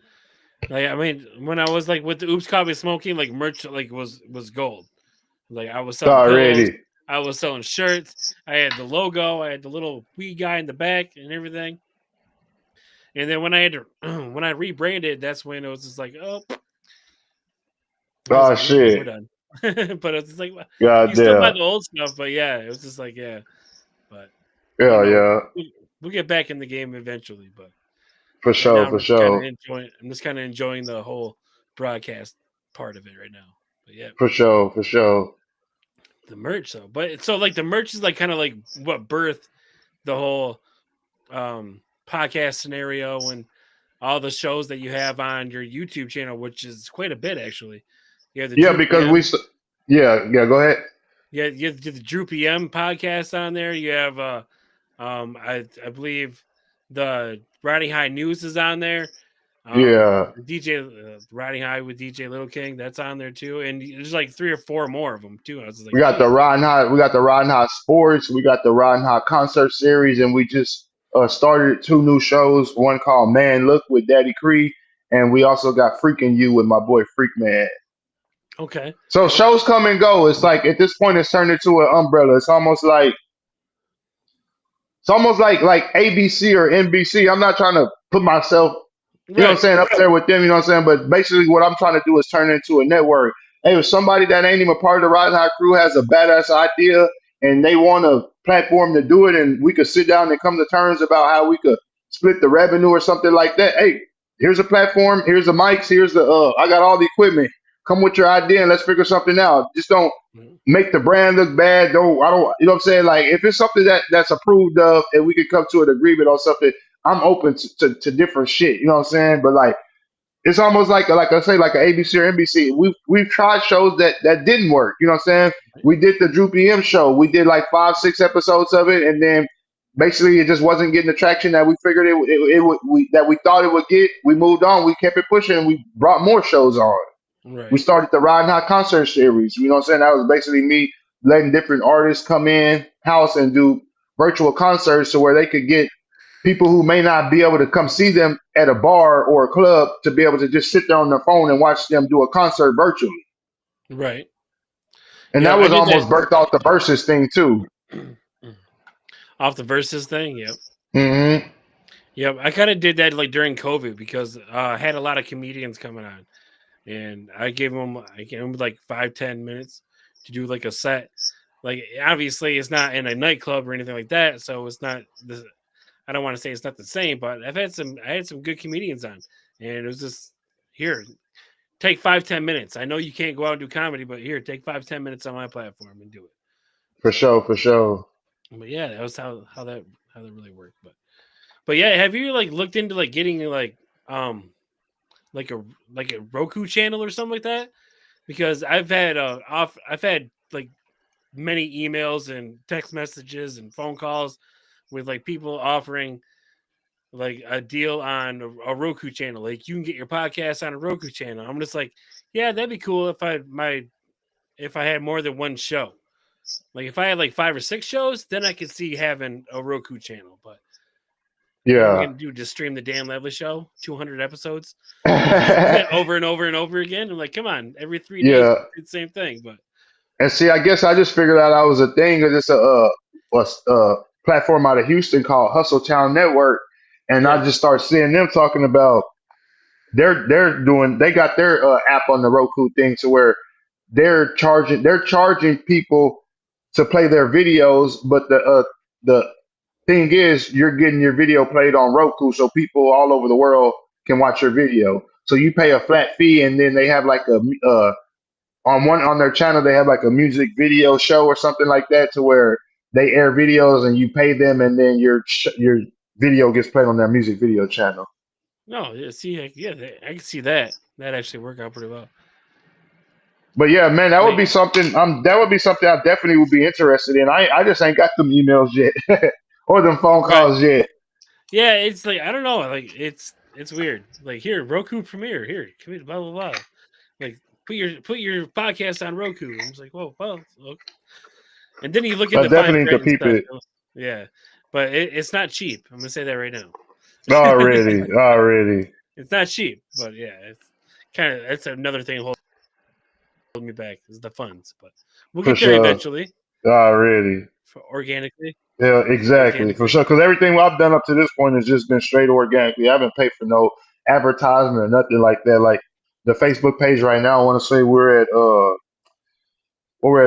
Like, I mean, when I was like with the Oops Coffee Smoking, like merch like was gold. Like I was selling pillows, I was selling shirts. I had the logo. I had the little weed guy in the back and everything. And then when I rebranded, that's when it was just like, oh shit, we're done. But it's just like, God you still buy damn. the old stuff, but yeah, it was just like, yeah. But Yeah. we'll get back in the game eventually. But For right sure, now, for sure. I'm just kind of enjoying the whole broadcast part of it right now. But yeah, For sure. the merch though. But so like the merch is like kind of like what birthed the whole podcast scenario and all the shows that you have on your YouTube channel, which is quite a bit actually. You have the Yeah, Drew because PM, go ahead. you have the Drew PM podcast on there. You have I believe the Riding High News is on there. Yeah. DJ Riding High with DJ Lil King, that's on there too, and there's like 3 or 4 more of them too. I was like, We got the Ridin High Sports, we got the Ridin High Concert Series, and we just started 2 new shows, one called Man Look with Daddy Cree, and we also got Freaking You with my boy Freak Man. okay, So shows come and go. It's like at this point it's turned into an umbrella. It's almost like ABC or NBC. I'm not trying to put myself, you know what I'm saying, up there with them, you know what I'm saying? But basically what I'm trying to do is turn it into a network. Hey, if somebody that ain't even part of the Ridin High crew has a badass idea and they want a platform to do it, and we could sit down and come to terms about how we could split the revenue or something like that. Hey, here's a platform, here's the mics, here's the I got all the equipment. Come with your idea and let's figure something out. Just don't make the brand look bad. You know what I'm saying? Like if it's something that's approved of and we could come to an agreement on something, I'm open to different shit. You know what I'm saying? But like it's almost like I say, like an ABC or NBC. We've tried shows that didn't work. You know what I'm saying? We did the Drew PM show. We did like 5, 6 episodes of it, and then basically it just wasn't getting the traction that we figured it would. That we thought it would get. We moved on. We kept it pushing, and we brought more shows on. We Right. started the Ridin High concert series. You know what I'm saying? That was basically me letting different artists come in house and do virtual concerts, so where they could get people who may not be able to come see them at a bar or a club to be able to just sit there on their phone and watch them do a concert virtually. Right. And Yep, that I was did almost that birthed off the versus thing too. off the versus thing. Yep. Hmm. Yep. I kind of did that like during COVID because I had a lot of comedians coming on, and I gave them like 5-10 minutes to do like a set. Like obviously it's not in a nightclub or anything like that, so it's not this. I don't want to say it's not the same, but I had some good comedians on, and it was just here. Take 5-10 minutes. I know you can't go out and do comedy, but here, take 5-10 minutes on my platform and do it. For sure, for sure. But yeah, that was how that really worked. But yeah, have you like looked into like getting like a Roku channel or something like that? Because I've had like many emails and text messages and phone calls with like people offering like a deal on a Roku channel. Like you can get your podcast on a Roku channel. I'm just like, yeah, that'd be cool if I had more than one show. Like if I had like 5 or 6 shows, then I could see having a Roku channel. But what are we Yeah. gonna do? Just stream the Dan Levely Show, 200 episodes over and over and over again? I'm like, come on, every 3 days, Yeah. it's the same thing. But And see, I guess I just figured out I was a thing because it's a platform out of Houston called Hustle Town Network, and I yeah, just started seeing them talking about they got their app on the Roku thing to where they're charging people to play their videos, but the thing is you're getting your video played on Roku, so people all over the world can watch your video. So you pay a flat fee, and then they have like on their channel they have like a music video show or something like that to where they air videos and you pay them, and then your video gets played on their music video channel. no, yeah, see, I can see that. That actually worked out pretty well. But yeah, man, that would be Like, something. That would be something I definitely would be interested in. I just ain't got them emails yet, or them phone right. calls yet. Yeah, it's like I don't know, like it's weird. Like here, Roku Premiere, here, come here, blah blah blah. Like put your podcast on Roku. I was like, whoa, okay. And then you look at I the fine definitely need to print and peep stuff. it Yeah, but it's not cheap. I'm gonna say that right now. already. Already, It's not cheap, but yeah, that's another thing holding me back is the funds. But we'll for get there sure. eventually, Already. organically. Yeah, exactly, for sure. Because everything I've done up to this point has just been straight organically. I haven't paid for no advertisement or nothing like that. Like the Facebook page right now, I want to say we're at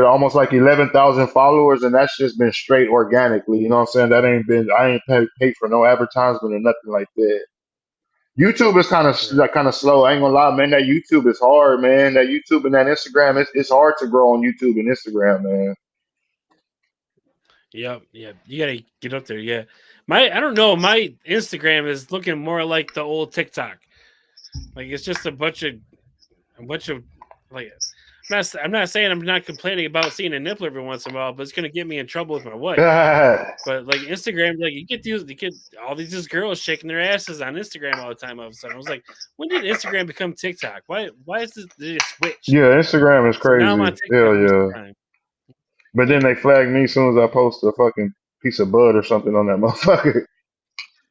almost like 11,000 followers, and that's just been straight organically. You know what I'm saying? I ain't paid for no advertisement or nothing like that. YouTube is Right. kind of slow. I ain't gonna lie, man. That YouTube is hard, man. That YouTube and that Instagram, it's hard to grow on YouTube and Instagram, man. Yep. You gotta get up there. Yeah. I don't know. My Instagram is looking more like the old TikTok. Like it's just a bunch of like. I'm not saying I'm not complaining about seeing a nipple every once in a while, but it's gonna get me in trouble with my wife. But like Instagram, like you get all these girls shaking their asses on Instagram all the time. All of a sudden, I was like, when did Instagram become TikTok? Why is this? Did it switch? Yeah, Instagram is So now I'm on crazy. TikTok Hell most of yeah. the time. But then Yeah. they flag me as soon as I post a fucking piece of bud or something on that motherfucker.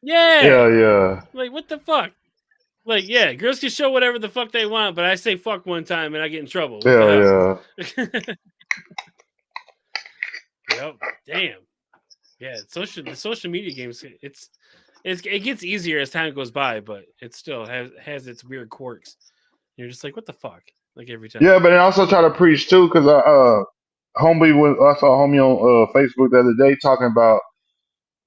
Yeah. Hell yeah. Like what the fuck? Like yeah, girls can show whatever the fuck they want, but I say fuck one time and I get in trouble. What the Hell hell? yeah. Yep. Damn. Yeah. The social media games. It gets easier as time goes by, but it still has its weird quirks. You're just like, what the fuck? Like every time. Yeah, but then also try to preach too, because I saw a homie on Facebook the other day talking about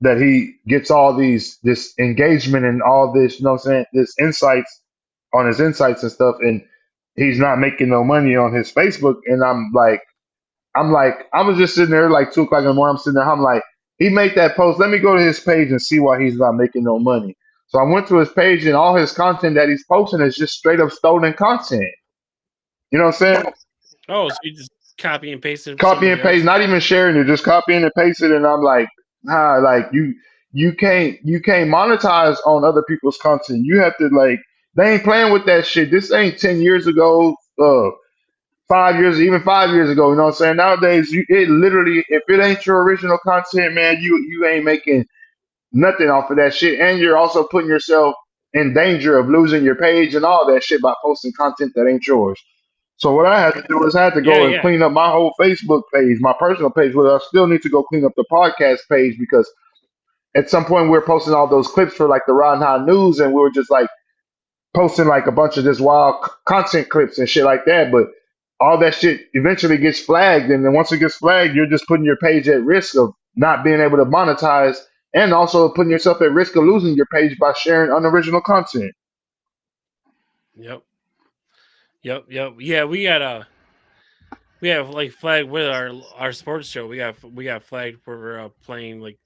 that he gets all this engagement and all this, you know what I'm saying, this insights on his insights and stuff, and he's not making no money on his Facebook. And I was just sitting there like 2 o'clock in the morning. I'm sitting there. I'm like, he made that post. Let me go to his page and see why he's not making no money. So I went to his page and all his content that he's posting is just straight up stolen content. You know what I'm saying? Oh, so you just copy and paste it from Copy and somebody paste, else? not even sharing it, just copying and pasting it. And I'm like, nah, like you can't monetize on other people's content. You have to like they ain't playing with that shit. This ain't 10 years ago, 5 years, even 5 years ago. You know what I'm saying? Nowadays, it literally, if it ain't your original content, man, you ain't making nothing off of that shit, and you're also putting yourself in danger of losing your page and all that shit by posting content that ain't yours. So what I had to do is I had to Yeah, go and yeah. clean up my whole Facebook page, my personal page, but I still need to go clean up the podcast page because at some point we were posting all those clips for like the Ridin High News, and we were just like posting like a bunch of just wild content clips and shit like that. But all that shit eventually gets flagged, and then once it gets flagged, you're just putting your page at risk of not being able to monetize, and also putting yourself at risk of losing your page by sharing unoriginal content. Yep. Yeah, we have like flagged with our sports show. We got flagged for playing like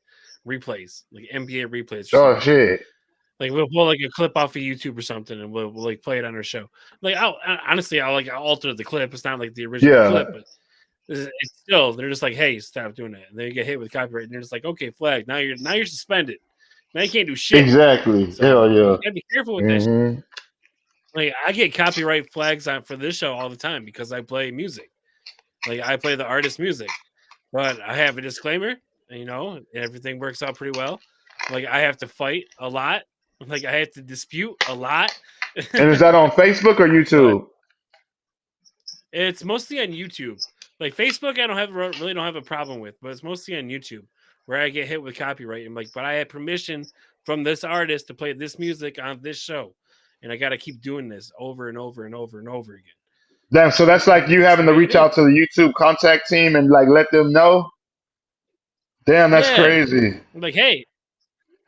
replays, like NBA replays or something Oh like that. shit! Like we'll pull like a clip off of YouTube or something, and we'll like play it on our show. Like honestly, I'll alter the clip. It's not like the original Yeah, clip, but it's still they're just like, hey, stop doing that. And then you get hit with copyright, and they're just like, okay, flag. Now you're suspended. Now you can't do shit. exactly. So Hell yeah. you gotta be careful with that shit. Hmm. Like I get copyright flags on for this show all the time because I play music. Like I play the artist music, but I have a disclaimer. Everything works out pretty well. Like I have to fight a lot. Like I have to dispute a lot. And is that on Facebook or But YouTube? it's mostly on YouTube. Like Facebook, I really don't have a problem with, but it's mostly on YouTube where I get hit with copyright. I'm like, but I had permission from this artist to play this music on this show, and I got to keep doing this over and over and over and over again. Damn. So that's like you That's the having to way it reach is. out to the YouTube contact team and like let them know. Damn, that's Yeah. crazy. I'm like, hey,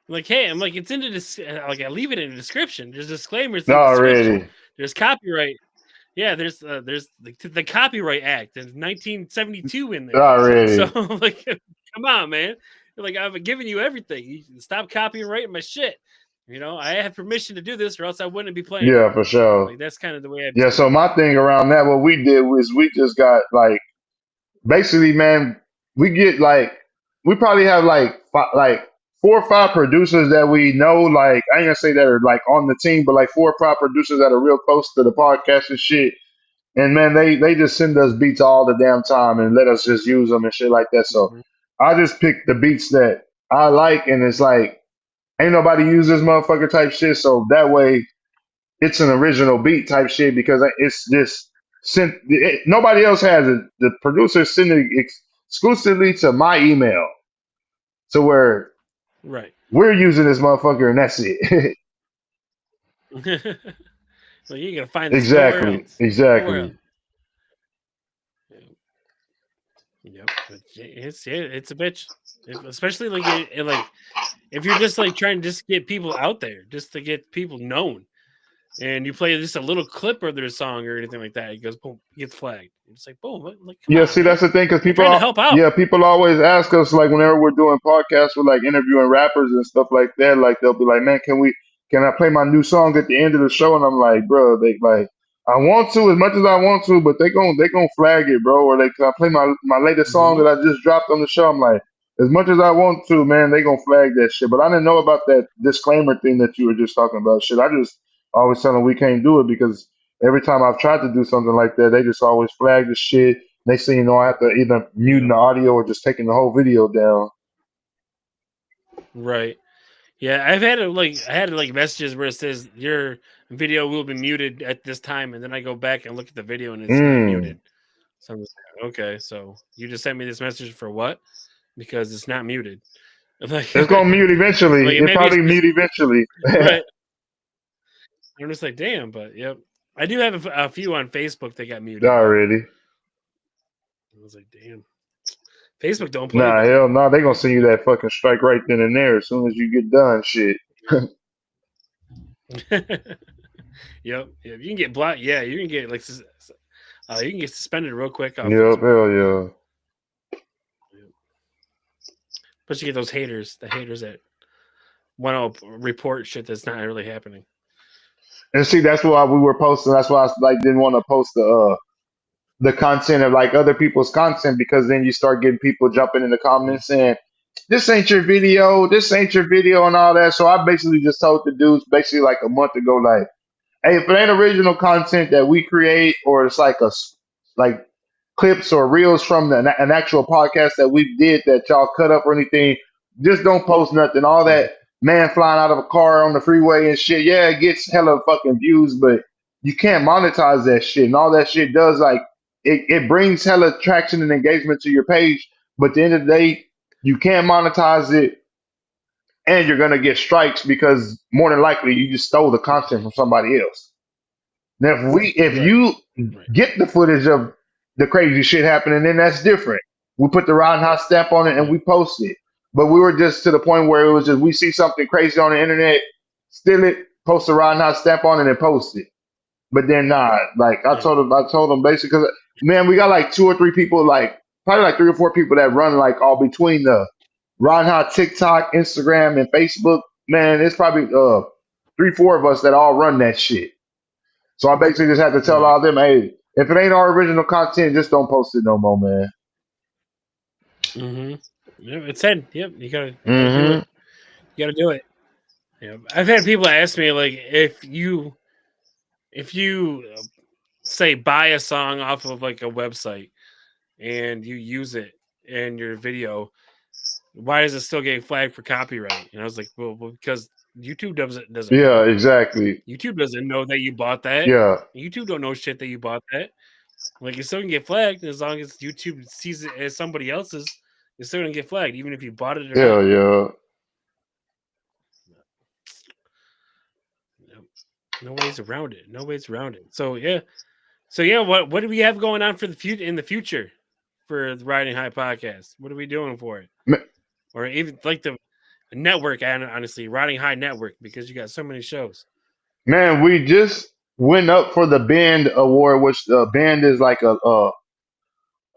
I'm like, it's in the like I leave it in the description. There's disclaimers in the description. Already. There's copyright. Yeah, there's the Copyright Act in 1972 in there. So Already. like, come on, man. Like I've given you everything. You stop copyrighting my shit. I have permission to do this, or else I wouldn't be playing it. Yeah, for sure. Like that's kind of the way I Yeah, feel. so my thing around that, what we did was we just got like basically, man, we get like we probably have like 4 or 5 producers that we know. Like I ain't gonna say that are like on the team, but like 4 or 5 producers that are real close to the podcast and shit. And man, they just send us beats all the damn time and let us just use them and shit like that. So Mhm. I just pick the beats that I like, and it's like ain't nobody use this motherfucker type shit. So that way it's an original beat type shit because it's just nobody else has it. The producer send it exclusively to my email, so where Right. we're using this motherfucker and that's it. Well, you're gonna find this nowhere Exactly, else. Nowhere else. exactly. Yep. But it's a bitch, especially like if you're just like trying to just get people out there, just to get people known, and you play just a little clip of their song or anything like that, it goes boom, it gets flagged. It's like boom, like come Yeah, on, see, man, that's the thing because I'm trying to help out. people always ask us like whenever we're doing podcasts with like interviewing rappers and stuff like that, like they'll be like, "Man, can I play my new song at the end of the show?" And I'm like, "Bro, they like I want to as much as I want to, but they gonna flag it, bro. Or they can I play my latest song Mm-hmm. that I just dropped on the show?" I'm like, as much as I want to, man, they gonna flag that shit. But I didn't know about that disclaimer thing that you were just talking about. Shit, I just always tell them we can't do it because every time I've tried to do something like that, they just always flag the shit. Next thing you know, I have to either mute Yep. the audio or just taking the whole video down. Right. Yeah, I had like messages where it says your video will be muted at this time, and then I go back and look at the video and it's not Mm. muted. So I'm just like, okay, so you just sent me this message for what? Because it's not muted. Like, It's gonna mute eventually. like It maybe it's probably just mute eventually. right. I'm just like, damn, but yep. I do have a few on Facebook that got muted though. Already. I was like, damn, Facebook don't play Nah, though. hell no. They gonna send you Facebook that fucking strike right then and there as soon as you get done. Shit. don't. Yep. You can get blocked. Yeah, you can get you can get suspended real quick off Yep. Facebook. Hell yeah. But you get those haters, the haters that want to report shit that's not really happening. And see, that's why we were posting. That's why I like didn't want to post the content of like other people's content, because then you start getting people jumping in the comments saying, this ain't your video, this ain't your video, and all that. So I basically just told the dudes basically like a month ago, like, hey, if it ain't original content that we create, or it's like like clips or reels from an actual podcast that we did that y'all cut up or anything, just don't post nothing. All that man flying out of a car on the freeway and shit, yeah, it gets hella fucking views, but you can't monetize that shit. And all that shit does, like, it brings hella traction and engagement to your page, but at the end of the day, you can't monetize it, and you're gonna get strikes because more than likely you just stole the content from somebody else. Now, if Right. you Right. get the footage of the crazy shit happening, then that's different. We put the Ridin High stamp on it and we post it. But we were just to the point where it was just we see something crazy on the internet, steal it, post the Ridin High stamp on it, and post it. But then nah, like I Yeah. told them basically, because man, we got like 2 or 3 people, like probably like 3 or 4 people that run like all between the Ridin High TikTok, Instagram, and Facebook. Man, it's probably 3, 4 of us that all run that shit. So I basically just had to tell Right. all them, hey, if it ain't our original content, just don't post it no more, man. Mm-hmm. Yep, it said, yep, you gotta do Mm-hmm. it. You gotta do it. Yeah, I've had people ask me like, if you say buy a song off of like a website and you use it in your video, why does it still get flagged for copyright? And I was like, well because YouTube doesn't Yeah, know. exactly. YouTube doesn't know that you bought that. Yeah. YouTube don't know shit that you bought that. Like, it's still gonna get flagged as long as YouTube sees it as somebody else's. It's still gonna get flagged, even if you bought it or Yeah, not. yeah. No ways around it. No ways around it. So yeah. What do we have going on for the future in the future for the Riding High podcast? What are we doing for it? Ma- Or even like the network, honestly, Riding High Network, because you got so many shows. Man, we just went up for the Band Award, which Band is like a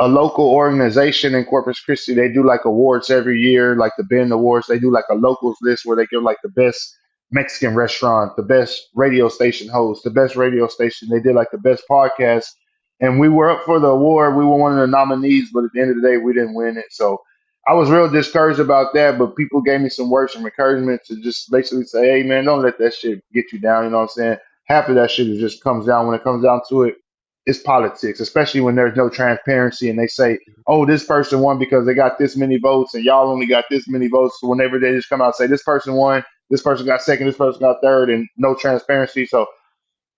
local organization in Corpus Christi. They do like awards every year, like the Ben Awards. They do like a locals list where they give like the best Mexican restaurant, the best radio station host, the best radio station. They did like the best podcast. And we were up for the award. We were one of the nominees, but at the end of the day, we didn't win it. So I was real discouraged about that. But people gave me some words of encouragement to just basically say, hey, man, don't let that shit get you down. You know what I'm saying? Half of that shit is just comes down when it comes down to it. It's politics, especially when there's no transparency and they say, oh, this person won because they got this many votes and y'all only got this many votes. So whenever they just come out and say this person won, this person got second, this person got third, and no transparency. So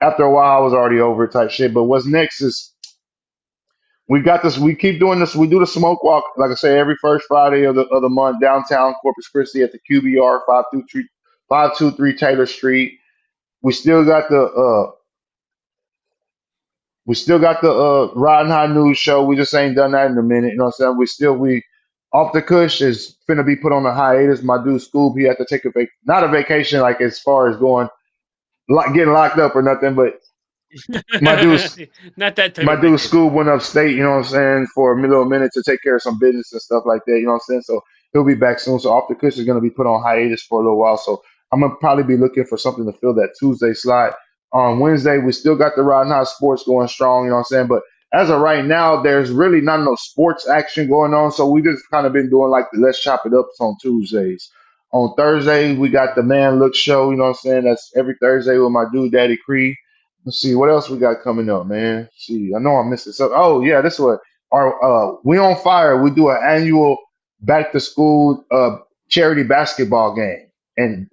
after a while, I was already over it type shit. But what's next is we got this. We keep doing this. We do the smoke walk, like I say, every first Friday of the month downtown Corpus Christi at the QBR 523 Taylor Street. We still got the Riding High News show. We just ain't done that in a minute. You know what I'm saying? We off the cush is finna be put on a hiatus. My dude Scoob, he had to take not a vacation like as far as going getting locked up or nothing, but my dude Not that type my of dude vacation. Scoob went upstate, you know what I'm saying, for a little minute to take care of some business and stuff like that, you know what I'm saying? So he'll be back soon. So Off the Cush is gonna be put on hiatus for a little while. So I'm gonna probably be looking for something to fill that Tuesday slot. On Wednesday, we still got the Riding High Sports going strong, you know what I'm saying? But as of right now, there's really not no sports action going on. So we just kind of been doing like the Let's Chop It Up on Tuesdays. On Thursday, we got the Man Look Show, you know what I'm saying? That's every Thursday with my dude Daddy Cree. Let's see what else we got coming up, man. See, I know I'm missing something. Oh yeah, this what our We on Fire. We do an annual back to school charity basketball game and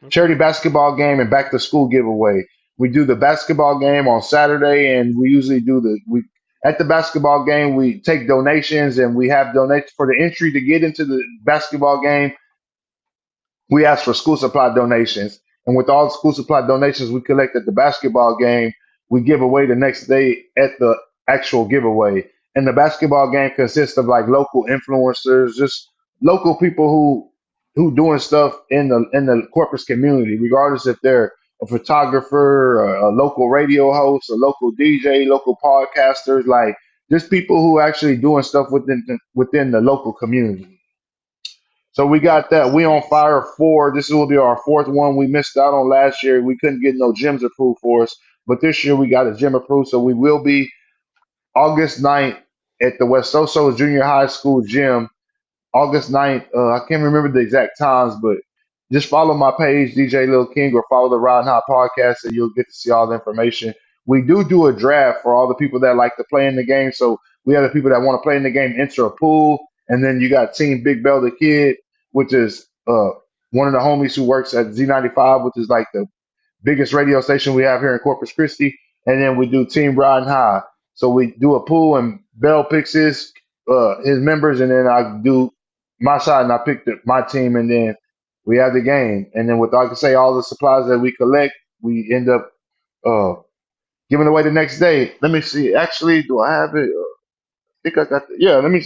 Okay. charity basketball game and back to school giveaway. We do the basketball game on Saturday, and we usually do we at the basketball game we take donations and we have donations for the entry to get into the basketball game. We ask for school supply donations. And with all the school supply donations we collect at the basketball game, we give away the next day at the actual giveaway. And the basketball game consists of like local influencers, just local people who doing stuff in the Corpus community, regardless if they're a photographer, a local radio host, a local DJ, local podcasters, like just people who actually doing stuff within the local community. So we got that. We on fire 4. This will be our 4th one. We missed out on last year. We couldn't get no gyms approved for us. But this year we got a gym approved. So we will be August 9th at the West Soso Junior High School gym. August 9th. I can't remember the exact times, but just follow my page, DJ Lil King, or follow the Ridin High Podcast, and you'll get to see all the information. We do a draft for all the people that like to play in the game. So we have the people that want to play in the game enter a pool, and then you got Team Big Bell the Kid, which is one of the homies who works at Z95, which is like the biggest radio station we have here in Corpus Christi. And then we do Team Ridin High. So we do a pool, and Bell picks his members, and then I do my side, and I pick my team, and then we have the game. And then with, like I say, all the supplies that we collect, we end up giving away the next day. Let me see. Actually, do I have it? I think I got yeah. Let me.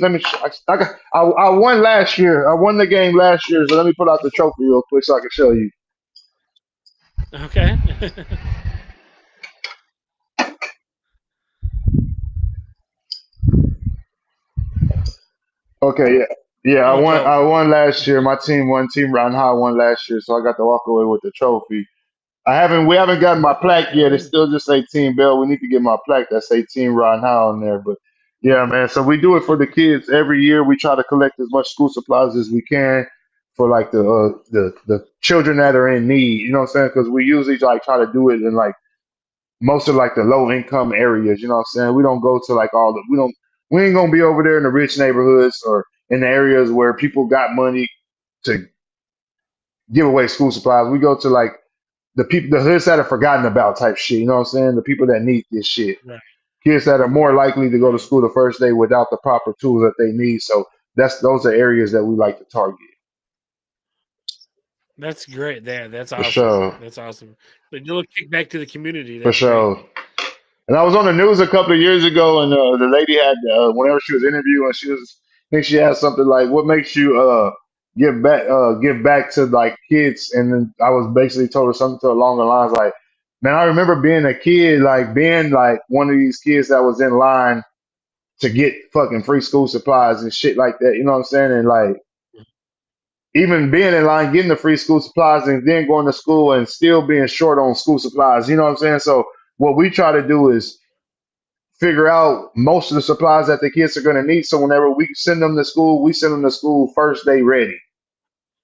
I won last year. I won the game last year. So let me pull out the trophy real quick so I can show you. Okay. Okay, yeah. I Oh, won. dope. I won last year. My team won. Team Ridin High won last year, so I got to walk away with the trophy. We haven't gotten my plaque yet. It still just say Team Bell. We need to get my plaque that say Team Ridin High on there. But yeah, man. So we do it for the kids every year. We try to collect as much school supplies as we can for like the children that are in need. You know what I'm saying? Because we usually like try to do it in like most of like the low income areas. You know what I'm saying? We don't go to like we ain't gonna be over there in the rich neighborhoods or in the areas where people got money to give away school supplies. We go to like the hoods that are forgotten about type shit. You know what I'm saying? The people that need this shit. Right. Kids that are more likely to go to school the first day without the proper tools that they need. So those are areas that we like to target. That's great. That's For awesome. sure. That's awesome. But you look kick back to the community. For That's sure. great. And I was on the news a couple of years ago, and the lady had whenever she was interviewing, I think she had something like, "What makes you give back to like kids?" And then I was basically told her something along the lines like, "Man, I remember being a kid, like being like one of these kids that was in line to get fucking free school supplies and shit like that." You know what I'm saying? And like even being in line, getting the free school supplies, and then going to school and still being short on school supplies. You know what I'm saying? So what we try to do is figure out most of the supplies that the kids are going to need. So whenever we send them to school, we send them to school first day ready,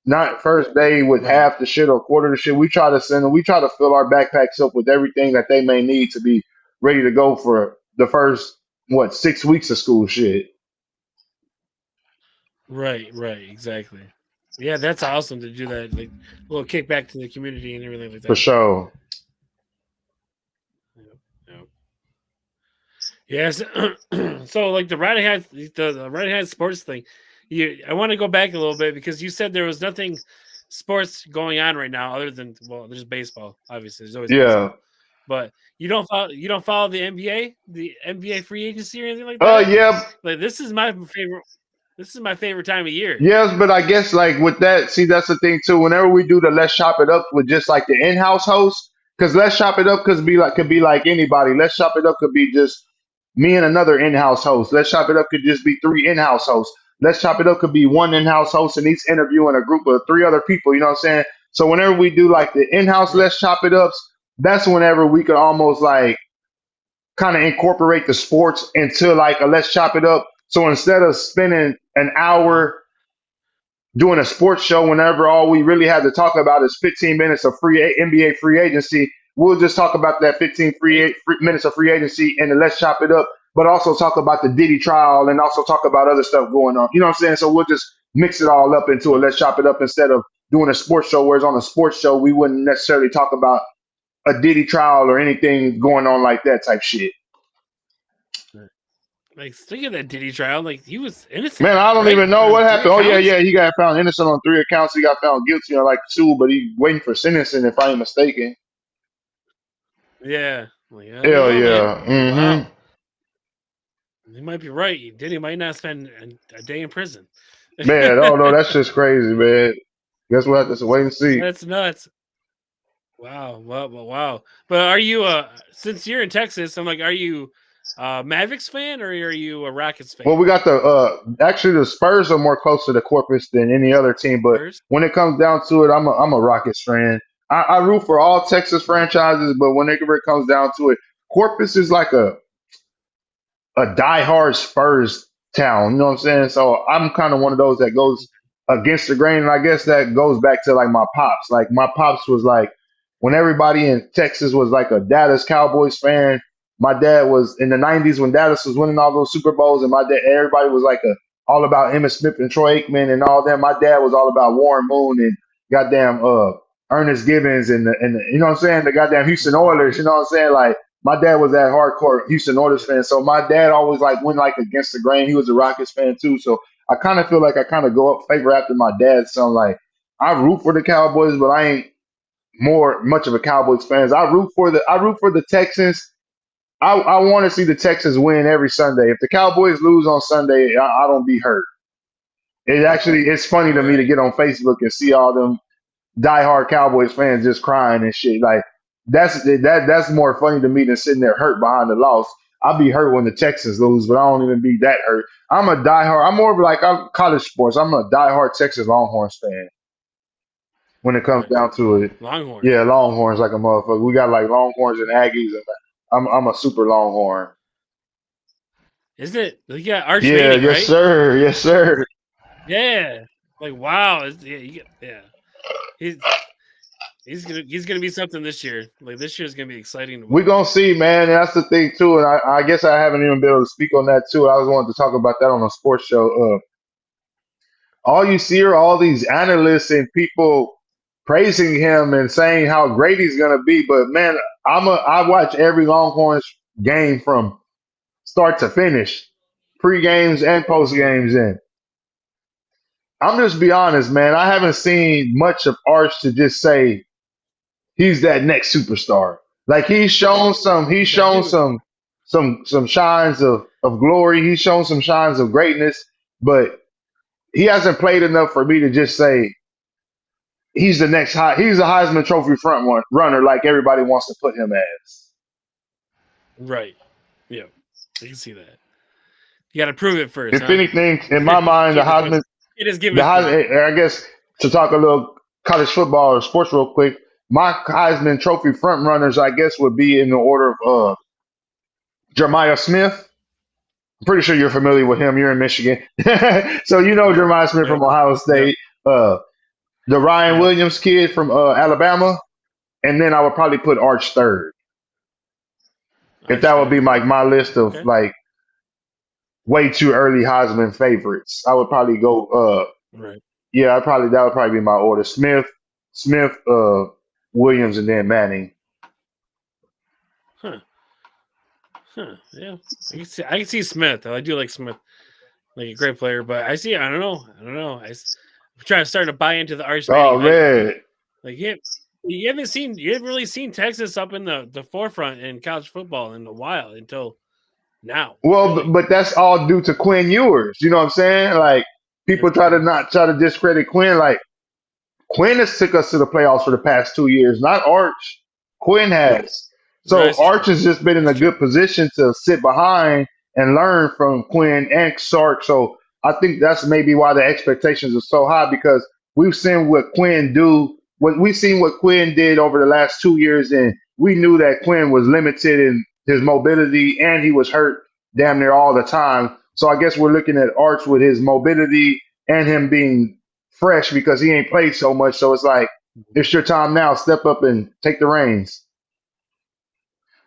not first day with Right. half the shit or quarter the shit. We try to send them. We try to fill our backpacks up with everything that they may need to be ready to go for the first 6 weeks of school shit. Right. Exactly. Yeah, that's awesome to do that. Like a little kickback to the community and everything like that. For sure. Yep. Yes. So like the Riding High sports thing, I want to go back a little bit because you said there was nothing sports going on right now other than there's baseball. Obviously, there's always Yeah. baseball. But you don't follow the NBA free agency or anything like that? Yeah. Like this is my favorite. This is my favorite time of year. Yes, but I guess like with that, see, that's the thing too. Whenever we do the Let's Chop It Up with just like the in-house host, because Let's Chop It Up could be like anybody. Let's Chop It Up could be just me and another in-house host. Let's Chop It Up could just be 3 in-house hosts. Let's Chop It Up could be 1 in-house host and each interviewing a group of 3 other people. You know what I'm saying? So whenever we do like the in-house Let's Chop It Ups, that's whenever we could almost like kind of incorporate the sports into like a Let's Chop It Up. So instead of spending an hour doing a sports show, whenever all we really have to talk about is 15 minutes of NBA free agency, we'll just talk about that 15 minutes of free agency and then Let's Chop It Up, but also talk about the Diddy trial and also talk about other stuff going on. You know what I'm saying? So we'll just mix it all up into a Let's Chop It Up instead of doing a sports show, whereas on a sports show, we wouldn't necessarily talk about a Diddy trial or anything going on like that type shit. Like speaking of that Diddy trial, like he was innocent. Man, I don't right? even know what happened. Oh Accounts? yeah, he got found innocent on 3 accounts. He got found guilty on like 2, but he's waiting for sentencing if I ain't mistaken. Yeah. Like, Hell yeah. Mm-hmm. Wow. You might be right. Diddy might not spend a day in prison. Man, oh no, that's just crazy, man. Guess we'll have to just wait and see. That's nuts. Wow. Wow. But are you since you're in Texas, I'm like, are you Mavericks fan, or are you a Rockets fan? Well, we got actually the Spurs are more closer to Corpus than any other team, but Spurs? when it comes down to it, I'm a Rockets fan. I root for all Texas franchises, but whenever it comes down to it, Corpus is like a diehard Spurs town. You know what I'm saying? So I'm kind of one of those that goes against the grain, and I guess that goes back to like my pops. Like my pops was like when everybody in Texas was like a Dallas Cowboys fan. My dad was in the '90s when Dallas was winning all those Super Bowls, and my dad, everybody was like all about Emmitt Smith and Troy Aikman and all that. My dad was all about Warren Moon and goddamn Ernest Givens and you know what I'm saying, the goddamn Houston Oilers. You know what I'm saying, like. My dad was that hardcore Houston Oilers fan, so my dad always like went like against the grain. He was a Rockets fan too, so I kind of feel like I kind of go up favor after my dad. So I'm like, I root for the Cowboys, but I ain't much of a Cowboys fan. I root for the Texans. I want to see the Texans win every Sunday. If the Cowboys lose on Sunday, I don't be hurt. It's funny to me to get on Facebook and see all them diehard Cowboys fans just crying and shit. Like that's more funny to me than sitting there hurt behind the loss. I'll be hurt when the Texans lose, but I don't even be that hurt. I'm more of like I'm college sports. I'm a diehard Texas Longhorns fan. When it comes down to it, Longhorns. Yeah, Longhorns like a motherfucker. We got like Longhorns and Aggies, and I'm a super Longhorn. Isn't it? Yeah, Arch Yeah, Manning, yes right? sir, yes sir. Yeah. Like wow. Yeah. He's gonna be something this year. Like this year's gonna be exciting. We're gonna see, man. And that's the thing too. And I guess I haven't even been able to speak on that too. I was wanting to talk about that on a sports show. All you see are all these analysts and people praising him and saying how great he's gonna be. But man, I watch every Longhorns game from start to finish, pre games and post games. And I'm just be honest, man. I haven't seen much of Arch to just say he's that next superstar. Like he's shown some shines of glory. He's shown some shines of greatness, but he hasn't played enough for me to just say he's the next he's a Heisman Trophy runner like everybody wants to put him as. Right. Yeah. I can see that. You got to prove it first. If anything, in my mind, the Heisman. I guess to talk a little college football or sports real quick. My Heisman Trophy front runners, I guess, would be in the order of Jeremiah Smith. I'm pretty sure you're familiar with him. You're in Michigan. So you know Jeremiah Smith from Ohio State. The Ryan Williams kid from Alabama. And then I would probably put Arch third. If that would be like my list of like way too early Heisman favorites. I would probably go right. Yeah, that would probably be my order. Smith, Williams, and then Manning. Huh. Yeah. I can see Smith. I do like Smith. Like a great player, but I don't know. I'm trying to start to buy into the Arch Manning. Oh man. Like you haven't really seen Texas up in the forefront in college football in a while until now. Well, really. But that's all due to Quinn Ewers. You know what I'm saying? Like people try to discredit Quinn. Like Quinn has took us to the playoffs for the past 2 years, not Arch. Quinn has. So Arch has just been in a good position to sit behind and learn from Quinn and Sark. So I think that's maybe why the expectations are so high, because we've seen what Quinn did over the last 2 years, and we knew that Quinn was limited in his mobility and he was hurt damn near all the time. So I guess we're looking at Arch with his mobility and him being fresh because he ain't played so much. So it's like, it's your time now. Step up and take the reins.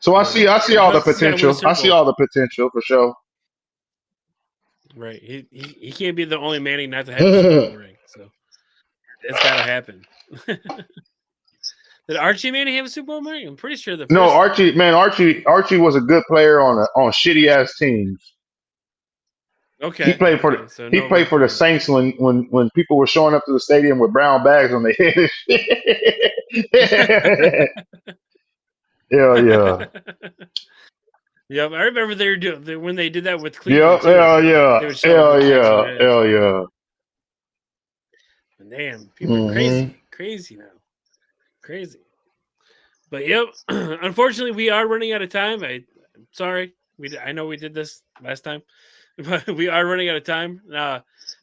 So I see all the potential. I see all the potential for sure. Right. He can't be the only Manning not to have a Super Bowl ring. So it's got to happen. Did Archie Manning have a Super Bowl ring? I'm pretty sure Archie was a good player on shitty ass teams. Okay. He played for the Saints when people were showing up to the stadium with brown bags on their head. Yeah. Yep, I remember they were doing when they did that with Cleveland. Hell yeah. Damn, people are crazy now, crazy. But yep, unfortunately, we are running out of time. I'm sorry, I know we did this last time, but we are running out of time.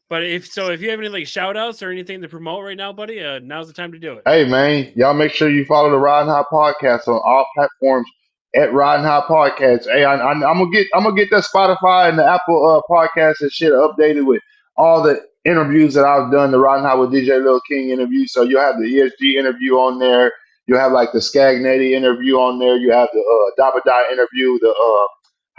But if you have any like shout outs or anything to promote right now, buddy, now's the time to do it. Hey man, y'all make sure you follow the Ridin High Podcast on all platforms at Ridin High Podcast. Hey, I'm gonna get that Spotify and the Apple podcast and shit updated with all the interviews that I've done. The Ridin High with DJ Lil King interview. So you'll have the ESG interview on there. You'll have like the Scagnetti interview on there. You have the Dabadai interview, the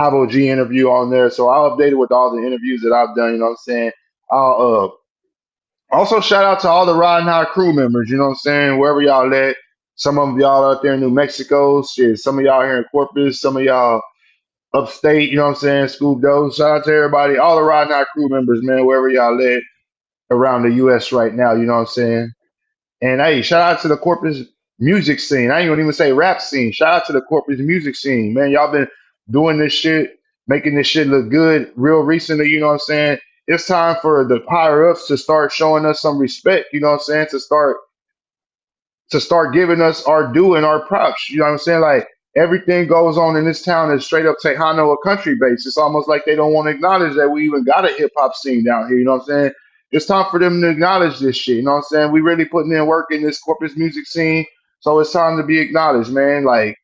Habo G interview on there. So I'll update it with all the interviews that I've done. You know what I'm saying? I'll also, shout out to all the Riding High crew members, you know what I'm saying? Wherever y'all at. Some of y'all out there in New Mexico, shit. Some of y'all here in Corpus, some of y'all upstate, you know what I'm saying? Scoop Doe. Shout out to everybody, all the Riding High crew members, man, wherever y'all at around the U.S. right now, you know what I'm saying? And hey, shout out to the Corpus music scene. I ain't gonna even say rap scene. Shout out to the Corpus music scene, man. Y'all been doing this shit, making this shit look good real recently, you know what I'm saying? It's time for the higher ups to start showing us some respect, you know what I'm saying? To start giving us our due and our props. You know what I'm saying? Like everything goes on in this town is straight up Tejano, a country base. It's almost like they don't want to acknowledge that we even got a hip hop scene down here. You know what I'm saying? It's time for them to acknowledge this shit. You know what I'm saying? We really putting in work in this Corpus music scene. So it's time to be acknowledged, man. Like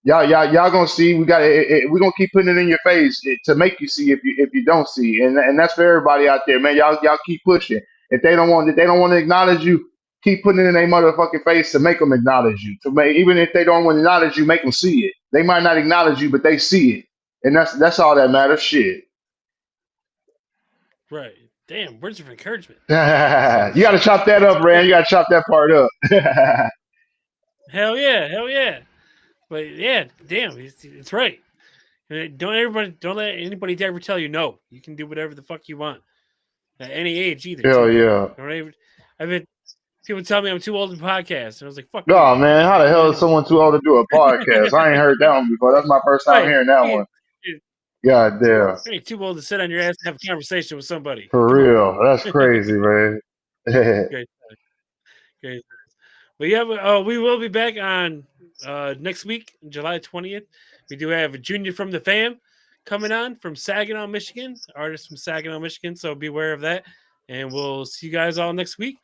y'all gonna see. We gonna keep putting it in your face to make you see if you don't see, and that's for everybody out there, man. Y'all keep pushing. If they don't want to acknowledge you, keep putting it in their motherfucking face to make them acknowledge you. Even if they don't want to acknowledge you, make them see it. They might not acknowledge you, but they see it, and that's all that matters. Shit. Right. Damn. Words of encouragement. You got to chop that up, Rand. You got to chop that part up. Hell yeah. But yeah, damn, it's right. Don't let anybody ever tell you no. You can do whatever the fuck you want at any age either. Hell yeah. I've been people tell me I'm too old to podcast, and I was like, fuck. No, man, how the hell is someone too old to do a podcast? I ain't heard that one before. That's my first time hearing that one. God damn. You ain't too old to sit on your ass and have a conversation with somebody. For real. That's crazy, man. Great. But yeah, we will be back on next week, July 20th. We do have a Junior from the Fam coming on from Saginaw, Michigan. Artist from Saginaw, Michigan. So beware of that. And we'll see you guys all next week.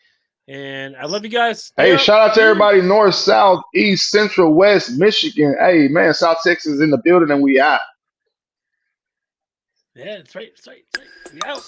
And I love you guys. Hey, shout out to everybody north, south, east, central, west, Michigan. Hey, man, South Texas in the building and we out. Yeah, that's right. We out.